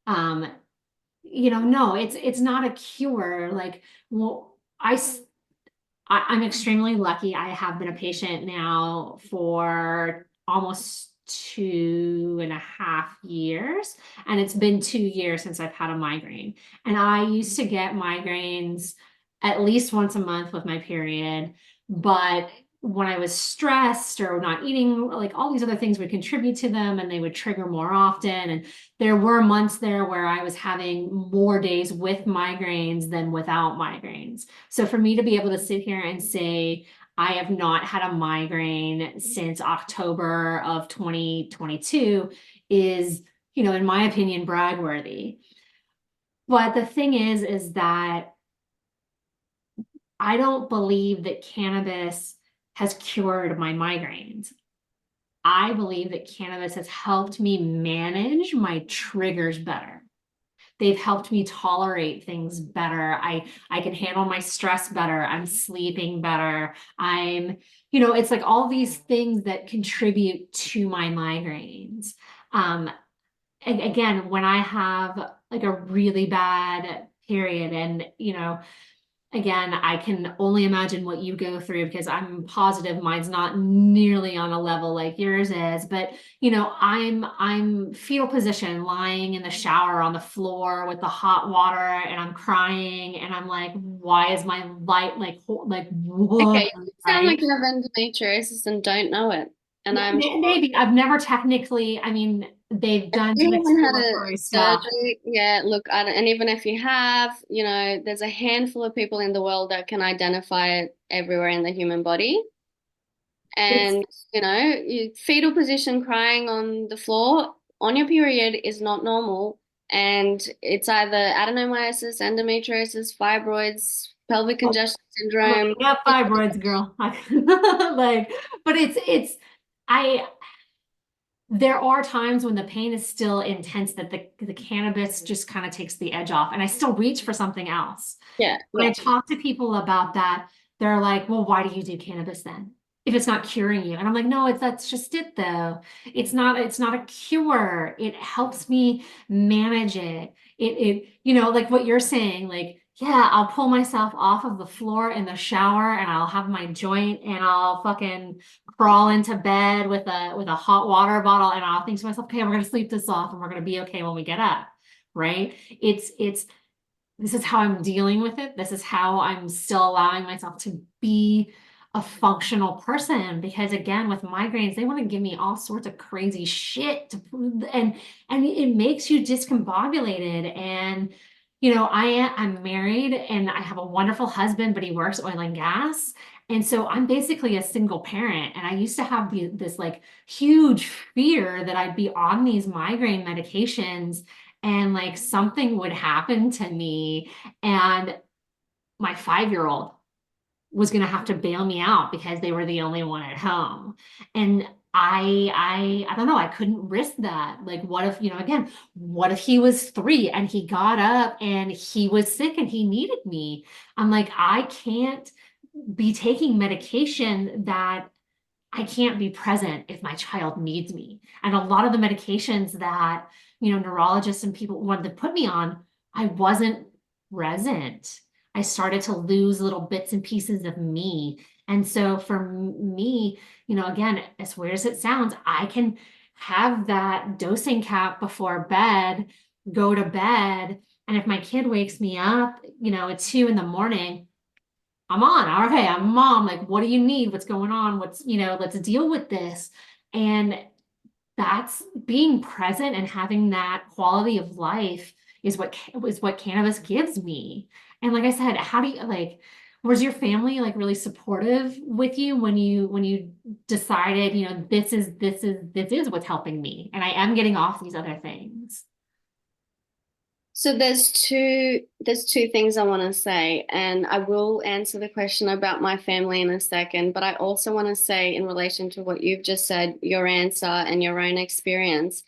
um, no, it's not a cure. Like, well, I'm extremely lucky. I have been a patient now for almost 2.5 years, and it's been 2 years since I've had a migraine. And I used to get migraines at least once a month with my period, but when I was stressed or not eating, like all these other things would contribute to them, and they would trigger more often. And there were months there where I was having more days with migraines than without migraines. So for me to be able to sit here and say, I have not had a migraine since October of 2022 is, in my opinion, brag worthy. But the thing is that I don't believe that cannabis has cured my migraines. I believe that cannabis has helped me manage my triggers better. they've helped me tolerate things better. I can handle my stress better. I'm sleeping better. It's like all these things that contribute to my migraines. Um, again, when I have like a really bad period and, again, I can only imagine what you go through because I'm positive mine's not nearly on a level like yours is. But I'm fetal position, lying in the shower on the floor with the hot water, and I'm crying, and I'm like, why is my light like what? Okay, you sound Right? like you have endometriosis and don't know it. And I'm sure Maybe I've never technically. I mean, they've done some you haven't had a exploratory stuff. surgery. Yeah, look, and even if you have, there's a handful of people in the world that can identify it everywhere in the human body. It's And, fetal position crying on the floor on your period is not normal. And it's either adenomyosis, endometriosis, fibroids, pelvic congestion Look, syndrome. I got fibroids, girl. Like, but I, there are times when the pain is still intense that the cannabis just kind of takes the edge off, and I still reach for something else. Yeah, When I yeah. talk to people about that, they're like, well, why do you do cannabis then? If it's not curing you. And I'm like, no, that's just it though. It's not a cure. It helps me manage it. Like what you're saying, like, yeah, I'll pull myself off of the floor in the shower and I'll have my joint and I'll fucking crawl into bed with a hot water bottle and I'll think to myself, okay, we're gonna sleep this off and we're gonna be okay when we get up. Right? It's this is how I'm dealing with it. This is how I'm still allowing myself to be a functional person. Because again, with migraines, they want to give me all sorts of crazy shit and it makes you discombobulated. And I'm married and I have a wonderful husband, but he works oil and gas. And so I'm basically a single parent. And I used to have this like huge fear that I'd be on these migraine medications and like something would happen to me and my 5-year-old was going to have to bail me out because they were the only one at home. And I don't know, I couldn't risk that. Like what if, again, what if he was 3 and he got up and he was sick and he needed me? I'm like, I can't be taking medication that I can't be present if my child needs me. And a lot of the medications that, neurologists and people wanted to put me on, I wasn't present. I started to lose little bits and pieces of me. And so for me, again, as weird as it sounds, I can have that dosing cap before bed, go to bed. And if my kid wakes me up, at 2 in the morning, I'm on. Okay, I'm mom. Like, what do you need? What's going on? Let's deal with this. And that's being present and having that quality of life is what cannabis gives me. And like I said, how do you like, was your family like really supportive with you when you decided, this is what's helping me and I am getting off these other things? So there's two things I want to say, and I will answer the question about my family in a second, but I also want to say in relation to what you've just said, your answer and your own experience.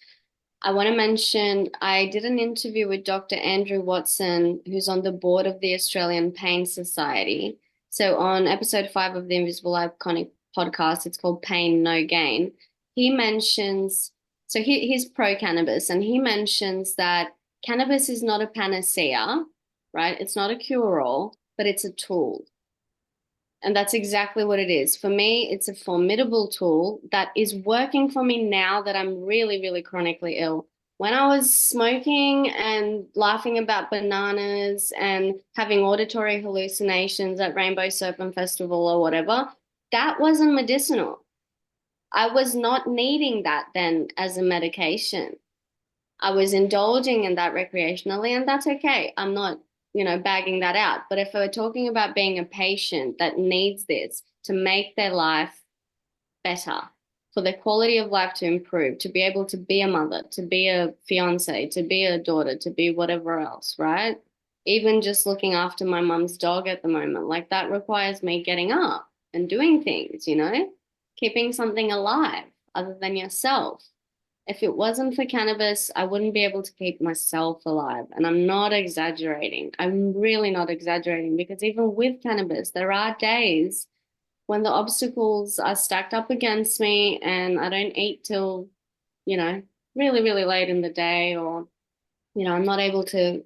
I want to mention I did an interview with Dr. Andrew Watson, who's on the board of the Australian Pain Society. So on episode 5 of the Invisible Iconic podcast, it's called Pain No Gain. He mentions, so he's pro cannabis, and he mentions that cannabis is not a panacea, right? It's not a cure-all, but it's a tool. And that's exactly what it is. For me, it's a formidable tool that is working for me now that I'm really, really chronically ill. When I was smoking and laughing about bananas and having auditory hallucinations at Rainbow Serpent Festival or whatever, that wasn't medicinal. I was not needing that then as a medication. I was indulging in that recreationally, and that's okay. I'm not, bagging that out. But if we're talking about being a patient that needs this to make their life better, for their quality of life to improve, to be able to be a mother, to be a fiance, to be a daughter, to be whatever else, right? Even just looking after my mum's dog at the moment, like that requires me getting up and doing things, keeping something alive other than yourself. If it wasn't for cannabis, I wouldn't be able to keep myself alive. And I'm not exaggerating. I'm really not exaggerating because even with cannabis, there are days when the obstacles are stacked up against me and I don't eat till, you know, really, really late in the day, or, I'm not able to.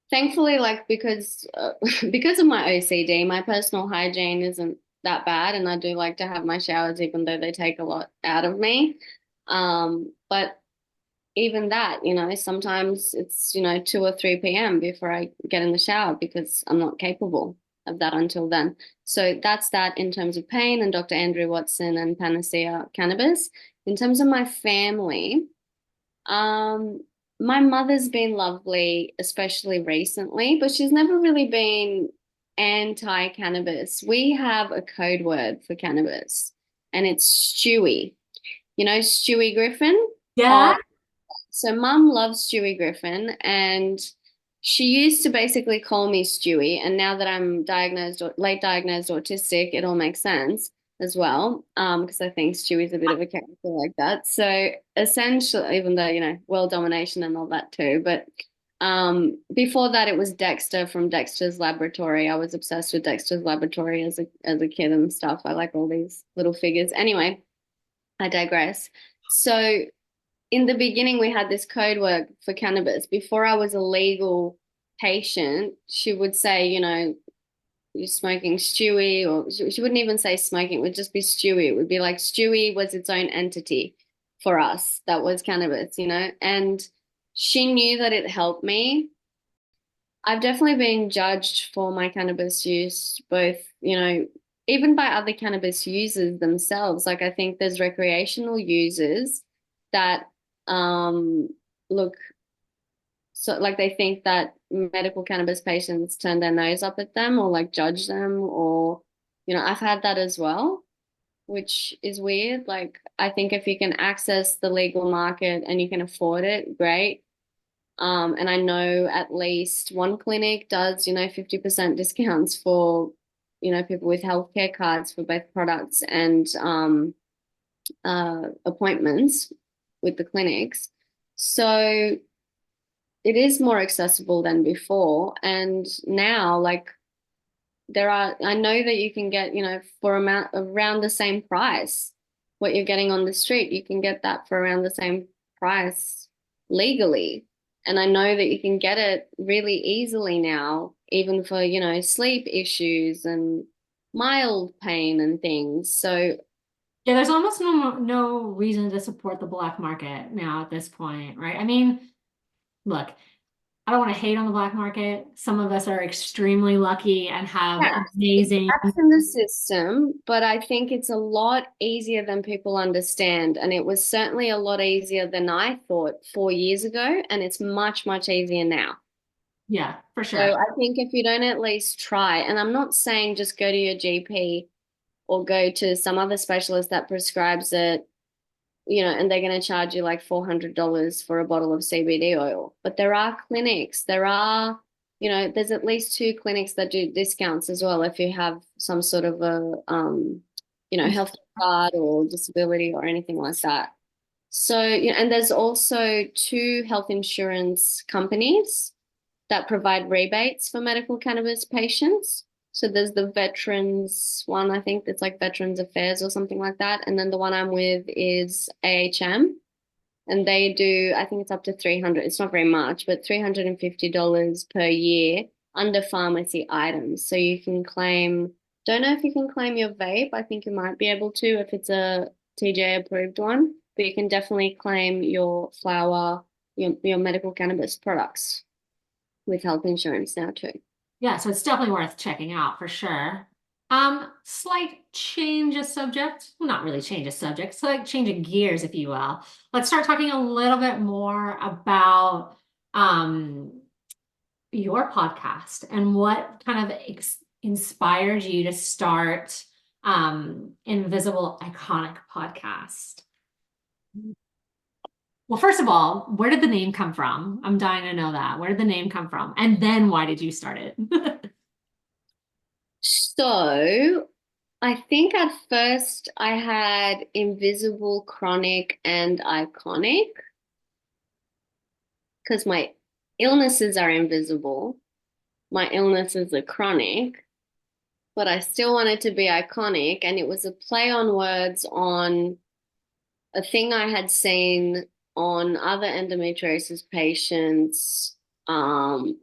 Thankfully, like because of my OCD, my personal hygiene isn't that bad, and I do like to have my showers, even though they take a lot out of me. But even that, sometimes it's, 2 or 3 p.m. before I get in the shower because I'm not capable of that until then. So that's that in terms of pain and Dr. Andrew Watson and Panacea Cannabis. In terms of my family, um, my mother's been lovely, especially recently, but she's never really been anti-cannabis. We have a code word for cannabis, and it's Stewie. You know, Stewie Griffin? Yeah. So mum loves Stewie Griffin, and she used to basically call me Stewie. And now that I'm late diagnosed autistic, it all makes sense as well. Because I think Stewie's a bit of a character like that. So essentially, even though, world domination and all that too, but before that it was Dexter from Dexter's Laboratory. I was obsessed with Dexter's Laboratory as a kid and stuff. I like all these little figures. Anyway, I digress. So in the beginning, we had this code word for cannabis. Before I was a legal patient, she would say, you're smoking Stewie, or she wouldn't even say smoking, it would just be Stewie. It would be like Stewie was its own entity for us. That was cannabis, and she knew that it helped me. I've definitely been judged for my cannabis use, both, even by other cannabis users themselves. Like I think there's recreational users that um look so like they think that medical cannabis patients turn their nose up at them or like judge them, or I've had that as well, which is weird. Like I think if you can access the legal market and you can afford it, great. And I know at least one clinic does, 50% discounts for, people with healthcare cards for both products and appointments with the clinics. So it is more accessible than before. And now, like, I know that you can get, for amount around the same price, what you're getting on the street, you can get that for around the same price legally. And I know that you can get it really easily now, even for, sleep issues and mild pain and things. So Yeah, there's almost no reason to support the black market now at this point, right? I mean, look, I don't want to hate on the black market. Some of us are extremely lucky and have yeah, it amazing. traps in the system, but I think it's a lot easier than people understand. And it was certainly a lot easier than I thought 4 years ago, and it's much, much easier now. Yeah, for So sure. I think if you don't at least try, and I'm not saying just go to your GP or go to some other specialist that prescribes it, and they're going to charge you like $400 for a bottle of CBD oil. But there are clinics, there's at least two clinics that do discounts as well if you have some sort of a, health card or disability or anything like that. So, and there's also two health insurance companies that provide rebates for medical cannabis patients. So there's the veterans one, I think it's like Veterans Affairs or something like that. And then the one I'm with is AHM. And they do, I think it's up to 300, it's not very much, but $350 per year under pharmacy items. So you can claim, don't know if you can claim your vape. I think you might be able to if it's a TJ approved one, but you can definitely claim your flower, your medical cannabis products with health insurance now too. Yeah, so it's definitely worth checking out for sure. Slight change of subject. Well, not really change of subject, slight change of gears, if you will. Let's start talking a little bit more about your podcast and what kind of inspired you to start Invisible Iconic Podcast. Well, first of all, where did the name come from? I'm dying to know that. Where did the name come from? And then why did you start it? So I think at first I had invisible, chronic, and iconic because my illnesses are invisible. My illnesses are chronic, but I still wanted to be iconic. And it was a play on words on a thing I had seen on other endometriosis patients'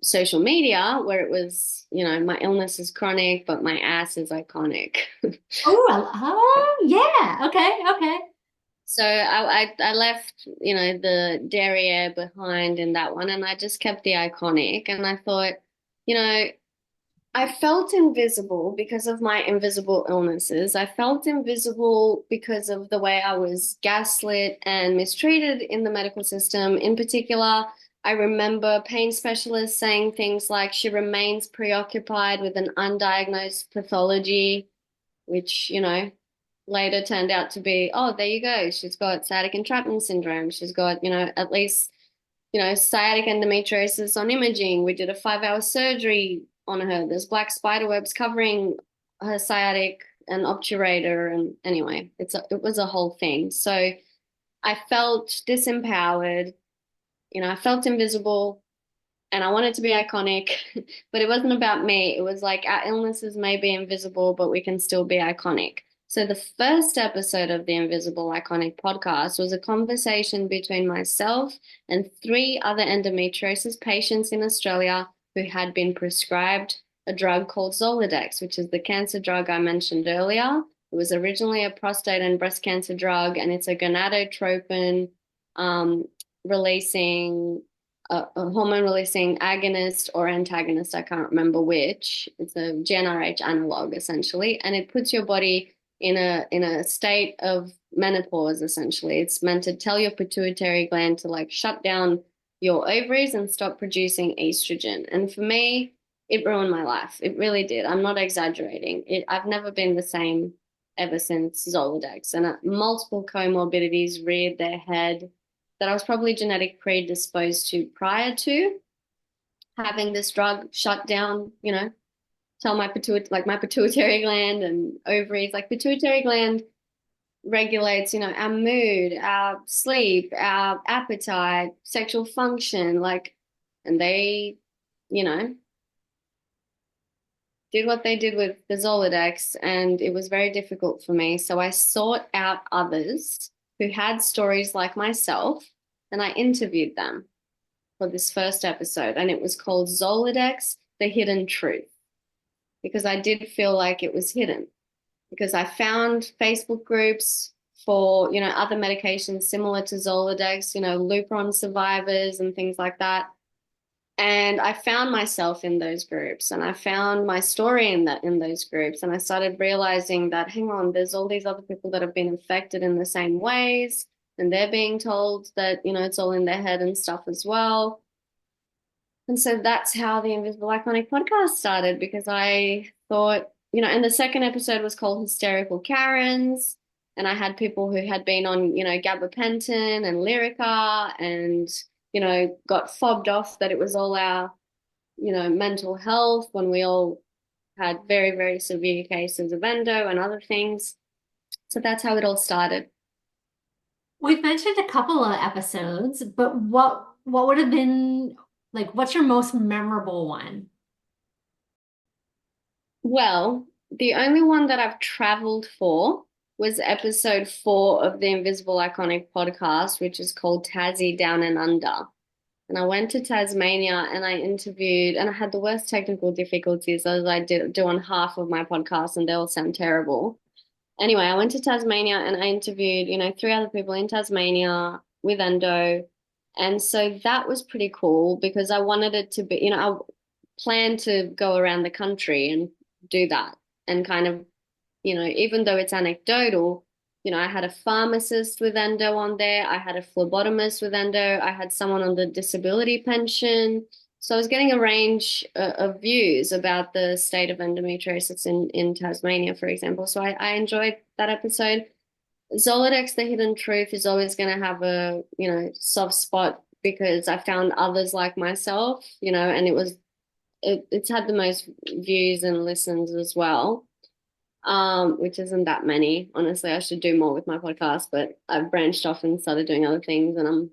social media where it was, my illness is chronic, but my ass is iconic. Oh, oh, yeah. Okay, okay. So I left, the derriere behind in that one, and I just kept the iconic. And I thought, you know, I felt invisible because of my invisible illnesses. I felt invisible because of the way I was gaslit and mistreated in the medical system. In particular, I remember pain specialists saying things like she remains preoccupied with an undiagnosed pathology, which, later turned out to be, oh, there you go. She's got sciatic entrapment syndrome. She's got, at least, sciatic endometriosis on imaging. We did a 5-hour surgery on her. There's black spider webs covering her sciatic and obturator. And anyway, it was a whole thing. So I felt disempowered, I felt invisible and I wanted to be iconic, but it wasn't about me. It was like our illnesses may be invisible, but we can still be iconic. So the first episode of the Invisible Iconic podcast was a conversation between myself and 3 other endometriosis patients in Australia who had been prescribed a drug called Zoladex, which is the cancer drug I mentioned earlier. It was originally a prostate and breast cancer drug, and it's a gonadotropin um, releasing a hormone releasing agonist or antagonist. I can't remember which. It's a GnRH analog essentially, and it puts your body in a state of menopause essentially. It's meant to tell your pituitary gland to like shut down your ovaries and stop producing estrogen. And for me, it ruined my life. It really did. I'm not exaggerating. I've never been the same ever since Zoladex, and multiple comorbidities reared their head that I was probably genetic predisposed to prior to having this drug shut down, tell my pituitary gland and ovaries, like pituitary gland regulates, our mood, our sleep, our appetite, sexual function, like, and they, you know, did what they did with the Zoladex, and it was very difficult for me. So I sought out others who had stories like myself, and I interviewed them for this first episode, and it was called Zoladex, The Hidden Truth, because I did feel like it was hidden. Because I found Facebook groups for, other medications similar to Zoladex, Lupron survivors and things like that. And I found myself in those groups and I found my story in those groups. And I started realizing that, hang on, there's all these other people that have been affected in the same ways. And they're being told that, it's all in their head and stuff as well. And so that's how the Invisible Iconic podcast started, because I thought, and the second episode was called Hysterical Karens. And I had people who had been on, gabapentin and Lyrica and, got fobbed off that it was all our, mental health when we all had very, very severe cases of endo and other things. So that's how it all started. We've mentioned a couple of episodes, but what would have been like, what's your most memorable one? Well, the only one that I've traveled for was episode 4 of the Invisible Iconic podcast, which is called Tassie Down and Under. And I went to Tasmania and I interviewed, and I had the worst technical difficulties as I do on half of my podcast, and they all sound terrible. Anyway, I went to Tasmania and I interviewed, 3 other people in Tasmania with Endo. And so that was pretty cool because I wanted it to be, I planned to go around the country and do that and kind of, even though it's anecdotal, I had a pharmacist with Endo on there. I had a phlebotomist with Endo. I had someone on the disability pension. So I was getting a range of views about the state of endometriosis in Tasmania, for example. So I enjoyed that episode. Zoladex, The Hidden Truth is always going to have a, soft spot because I found others like myself, and it's had the most views and listens as well. which isn't that many. Honestly, I should do more with my podcast, but I've branched off and started doing other things, and I'm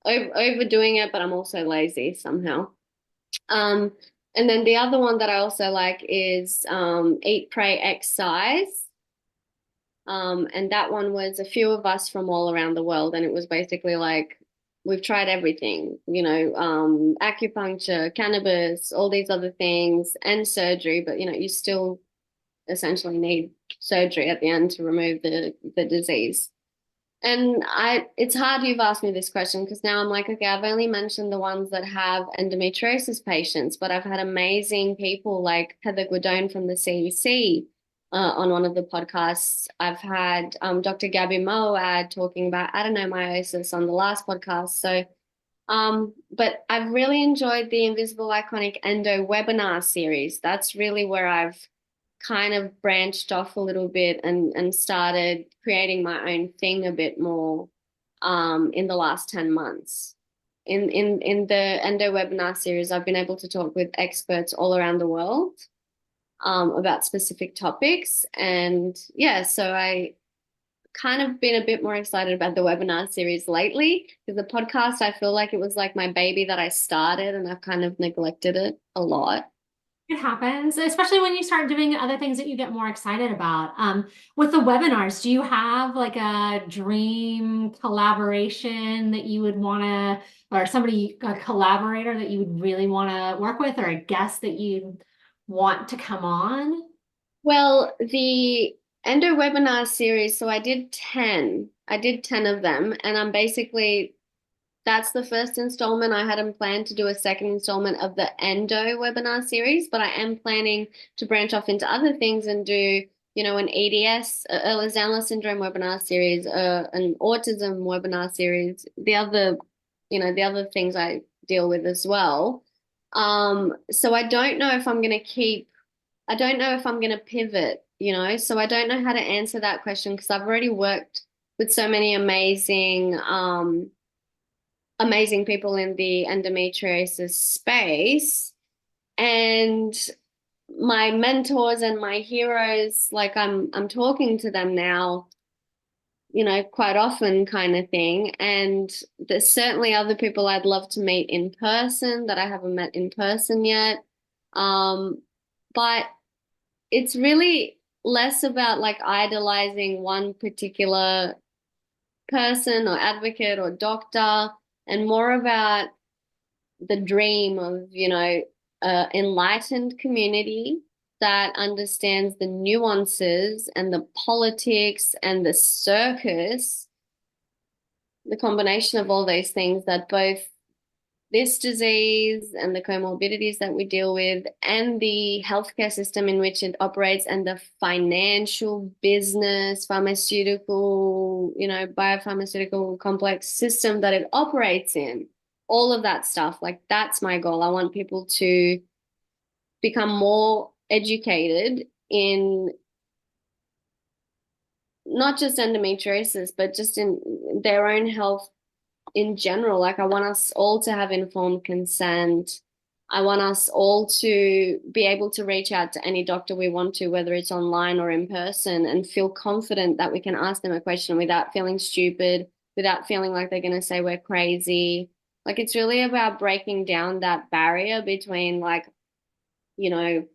overdoing it, but I'm also lazy somehow. Um, and then the other one that I also like is Eat, Pray, Exercise. And that one was a few of us from all around the world, and it was basically like we've tried everything, acupuncture, cannabis, all these other things, and surgery, but you still essentially need surgery at the end to remove the disease. And it's hard you've asked me this question because now I'm like, okay, I've only mentioned the ones that have endometriosis patients, but I've had amazing people like Heather Guidone from the CUC on one of the podcasts. I've had Dr. Gabby Moad talking about adenomyosis on the last podcast. So, but I've really enjoyed the Invisible Iconic Endo webinar series. That's really where I've kind of branched off a little bit and started creating my own thing a bit more in the last 10 months. In the Endo webinar series, I've been able to talk with experts all around the world about specific topics. And yeah, so I kind of been a bit more excited about the webinar series lately because the podcast, I feel like it was like my baby that I started and I've kind of neglected it a lot. It happens, especially when you start doing other things that you get more excited about. With the webinars, do you have like a dream collaboration that you would want to, or a collaborator that you would really want to work with, or a guest that you'd want to come on? Well, the Endo webinar series, so I did 10. I did 10 of them, and I'm basically that's the first installment. I hadn't planned to do a second installment of the Endo webinar series, but I am planning to branch off into other things and do, an EDS, Ehlers-Danlos syndrome webinar series, an autism webinar series, the other things I deal with as well. So I don't know if I'm going to pivot, so I don't know how to answer that question because I've already worked with so many amazing people in the endometriosis space. And my mentors and my heroes, like I'm talking to them now, quite often kind of thing. And there's certainly other people I'd love to meet in person that I haven't met in person yet. But it's really less about like idolizing one particular person or advocate or doctor and more about the dream of, enlightened community that understands the nuances and the politics and the circus, the combination of all those things that both this disease and the comorbidities that we deal with and the healthcare system in which it operates and the financial business pharmaceutical biopharmaceutical complex system that it operates in, all of that stuff, like that's my goal. I want people to become more educated in not just endometriosis but just in their own health in general. Like I want us all to have informed consent. I want us all to be able to reach out to any doctor we want to, whether it's online or in person, and feel confident that we can ask them a question without feeling stupid, without feeling like they're going to say we're crazy. Like it's really about breaking down that barrier between like, you know,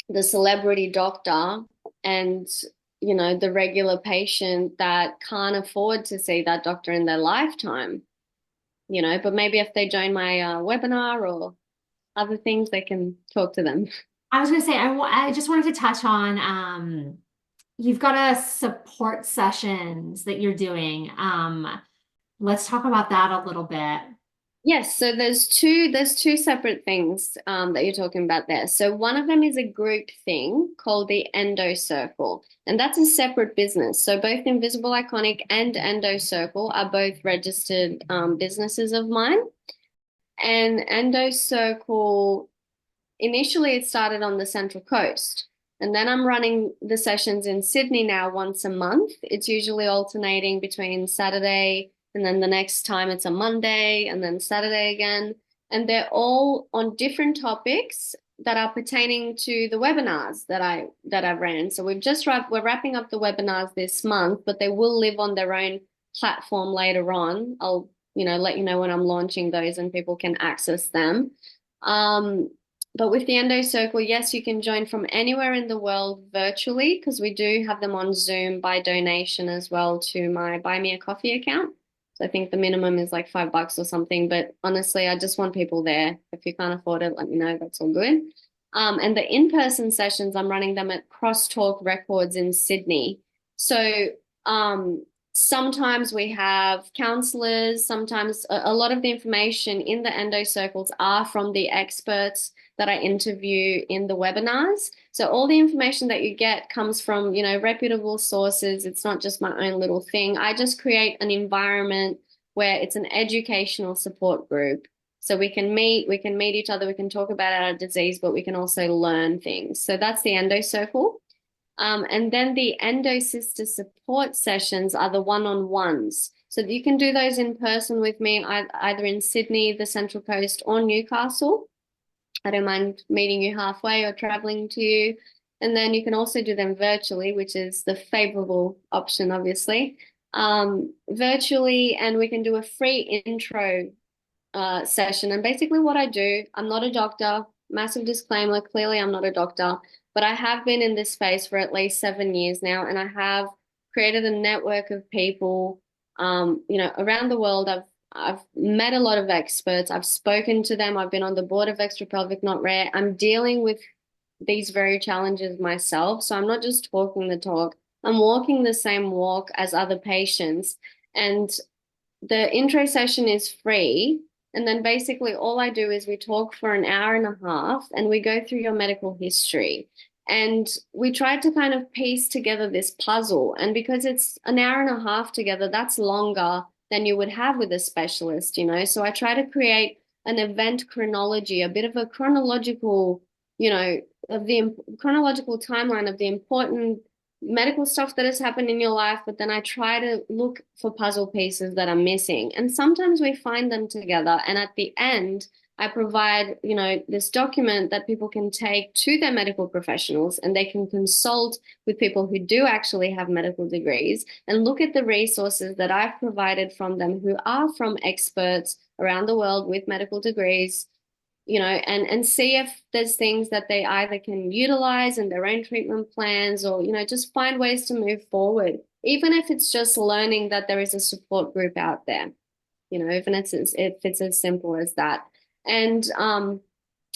the celebrity doctor and the regular patient that can't afford to see that doctor in their lifetime, but maybe if they join my webinar or other things, they can talk to them. I was going to say, I just wanted to touch on, you've got a support sessions that you're doing. Let's talk about that a little bit. Yes, so there's two separate things that you're talking about there. So one of them is a group thing called the Endo Circle, and that's a separate business. So both Invisible Iconic and Endo Circle are both registered businesses of mine. And Endo Circle, initially it started on the Central Coast. And then I'm running the sessions in Sydney now once a month. It's usually alternating between Saturday and then the next time it's a Monday and then Saturday again. And they're all on different topics, that are pertaining to the webinars that I ran. So we're wrapping up the webinars this month, but they will live on their own platform later on. I'll, let you know when I'm launching those and people can access them. But with the Endo Circle, yes, you can join from anywhere in the world virtually, because we do have them on Zoom by donation as well to my Buy Me a Coffee account. So I think the minimum is like $5 or something. But honestly, I just want people there. If you can't afford it, let me know. That's all good. And the in-person sessions, I'm running them at Crosstalk Records in Sydney. So sometimes we have counselors. Sometimes a lot of the information in the Endo circles are from the experts that I interview in the webinars. So all the information that you get comes from, reputable sources. It's not just my own little thing. I just create an environment where it's an educational support group. So we can meet each other, we can talk about our disease, but we can also learn things. So that's the Endo Circle. And then the Endo Sister support sessions are the one-on-ones. So you can do those in person with me, either in Sydney, the Central Coast, or Newcastle. I don't mind meeting you halfway or traveling to you. And then you can also do them virtually, which is the favorable option, obviously. Virtually, and we can do a free intro session. And basically what I do, I'm not a doctor, massive disclaimer, clearly I'm not a doctor, but I have been in this space for at least 7 years now, and I have created a network of people, around the world. I've met a lot of experts. I've spoken to them. I've been on the board of Extra Pelvic Not Rare. I'm dealing with these very challenges myself. So I'm not just talking the talk. I'm walking the same walk as other patients. And the intro session is free. And then basically all I do is we talk for an hour and a half and we go through your medical history. And we tried to kind of piece together this puzzle. And because it's an hour and a half together, that's longer than you would have with a specialist, So I try to create an event chronology, a bit of a chronological, of the chronological timeline of the important medical stuff that has happened in your life, but then I try to look for puzzle pieces that are missing. And sometimes we find them together. And at the end, I provide, this document that people can take to their medical professionals and they can consult with people who do actually have medical degrees and look at the resources that I've provided from them who are from experts around the world with medical degrees, and see if there's things that they either can utilize in their own treatment plans or, just find ways to move forward, even if it's just learning that there is a support group out there, even if it's as simple as that. And,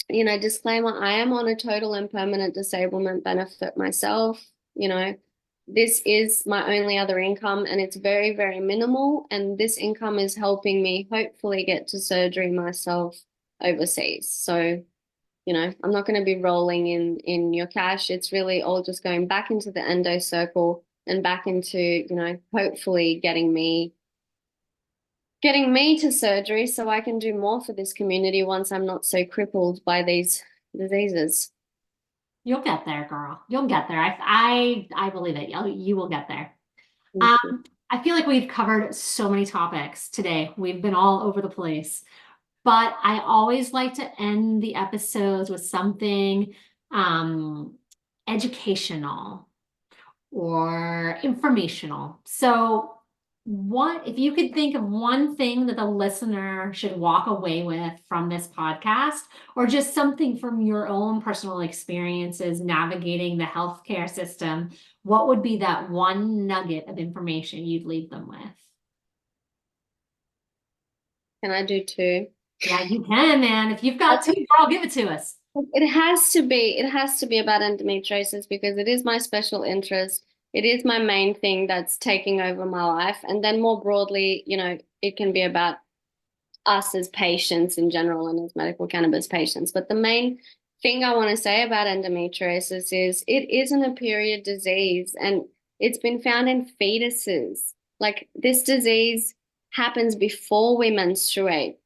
disclaimer, I am on a total and permanent disablement benefit myself. This is my only other income and it's very, very minimal. And this income is helping me hopefully get to surgery myself overseas. So, I'm not going to be rolling in your cash. It's really all just going back into the Endo circle and back into, hopefully getting me to surgery so I can do more for this community once I'm not so crippled by these diseases. You'll get there, girl. You'll get there. I believe it. You will get there. Thank you. I feel like we've covered so many topics today. We've been all over the place. But I always like to end the episodes with something educational or informational. So, what if you could think of one thing that the listener should walk away with from this podcast, or just something from your own personal experiences navigating the healthcare system? What would be that one nugget of information you'd leave them with? Can I do two? Yeah, you can, man. If you've got two, girl, give it to us. It has to be about endometriosis because it is my special interest. It is my main thing that's taking over my life. And then more broadly, it can be about us as patients in general and as medical cannabis patients. But the main thing I want to say about endometriosis is it isn't a period disease and it's been found in fetuses. Like this disease happens before we menstruate.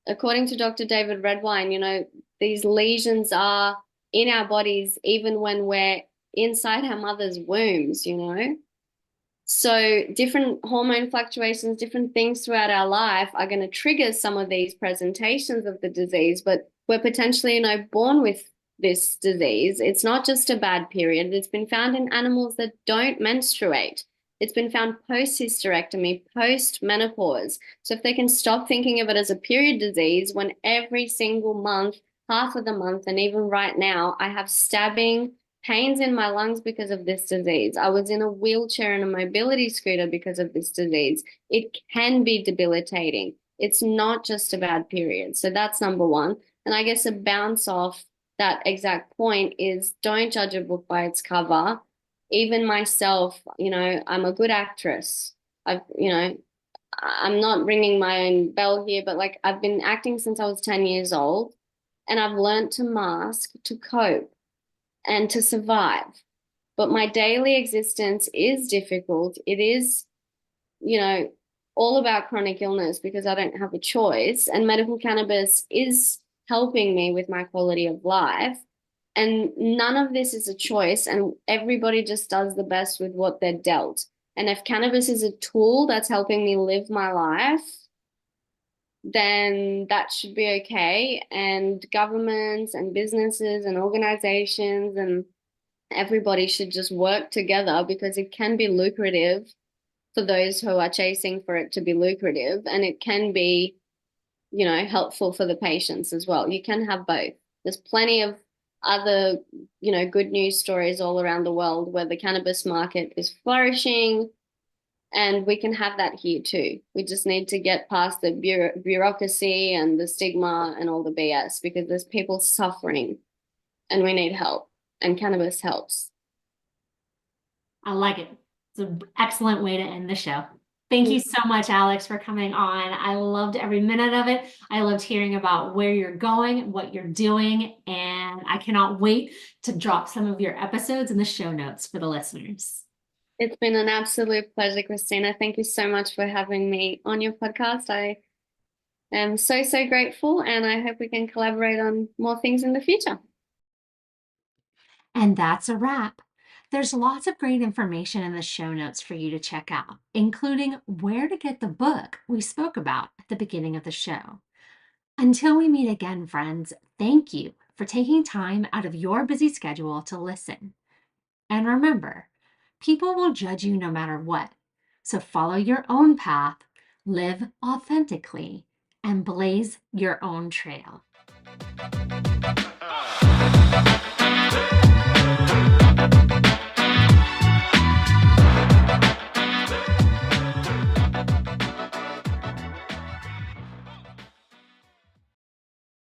According to Dr. David Redwine, these lesions are in our bodies even when we're inside our mother's wombs. So different hormone fluctuations, different things throughout our life are going to trigger some of these presentations of the disease, but we're potentially, born with this disease. It's not just a bad period. It's been found in animals that don't menstruate. It's been found post-hysterectomy, post-menopause. So if they can stop thinking of it as a period disease when every single month, half of the month, and even right now, I have stabbing pains in my lungs because of this disease. I was in a wheelchair and a mobility scooter because of this disease. It can be debilitating. It's not just a bad period. So that's number one. And I guess a bounce off that exact point is don't judge a book by its cover. Even myself, I'm a good actress. I'm not ringing my own bell here, but like I've been acting since I was 10 years old, and I've learned to mask, to cope, and to survive. But my daily existence is difficult. It is, you know, all about chronic illness because I don't have a choice. And medical cannabis is helping me with my quality of life. And none of this is a choice, and everybody just does the best with what they're dealt. And if cannabis is a tool that's helping me live my life, then that should be okay. And governments and businesses and organizations and everybody should just work together because it can be lucrative for those who are chasing for it to be lucrative, and it can be, helpful for the patients as well. You can have both. There's plenty of other, good news stories all around the world where the cannabis market is flourishing, and we can have that here too. We just need to get past the bureaucracy and the stigma and all the BS because there's people suffering and we need help, and cannabis helps. I like it. It's an excellent way to end the show. Thank you so much, Alex, for coming on. I loved every minute of it. I loved hearing about where you're going, what you're doing, and I cannot wait to drop some of your episodes in the show notes for the listeners. It's been an absolute pleasure, Christina. Thank you so much for having me on your podcast. I am so, so grateful, and I hope we can collaborate on more things in the future. And that's a wrap. There's lots of great information in the show notes for you to check out, including where to get the book we spoke about at the beginning of the show. Until we meet again, friends, thank you for taking time out of your busy schedule to listen. And remember, people will judge you no matter what. So follow your own path, live authentically, and blaze your own trail.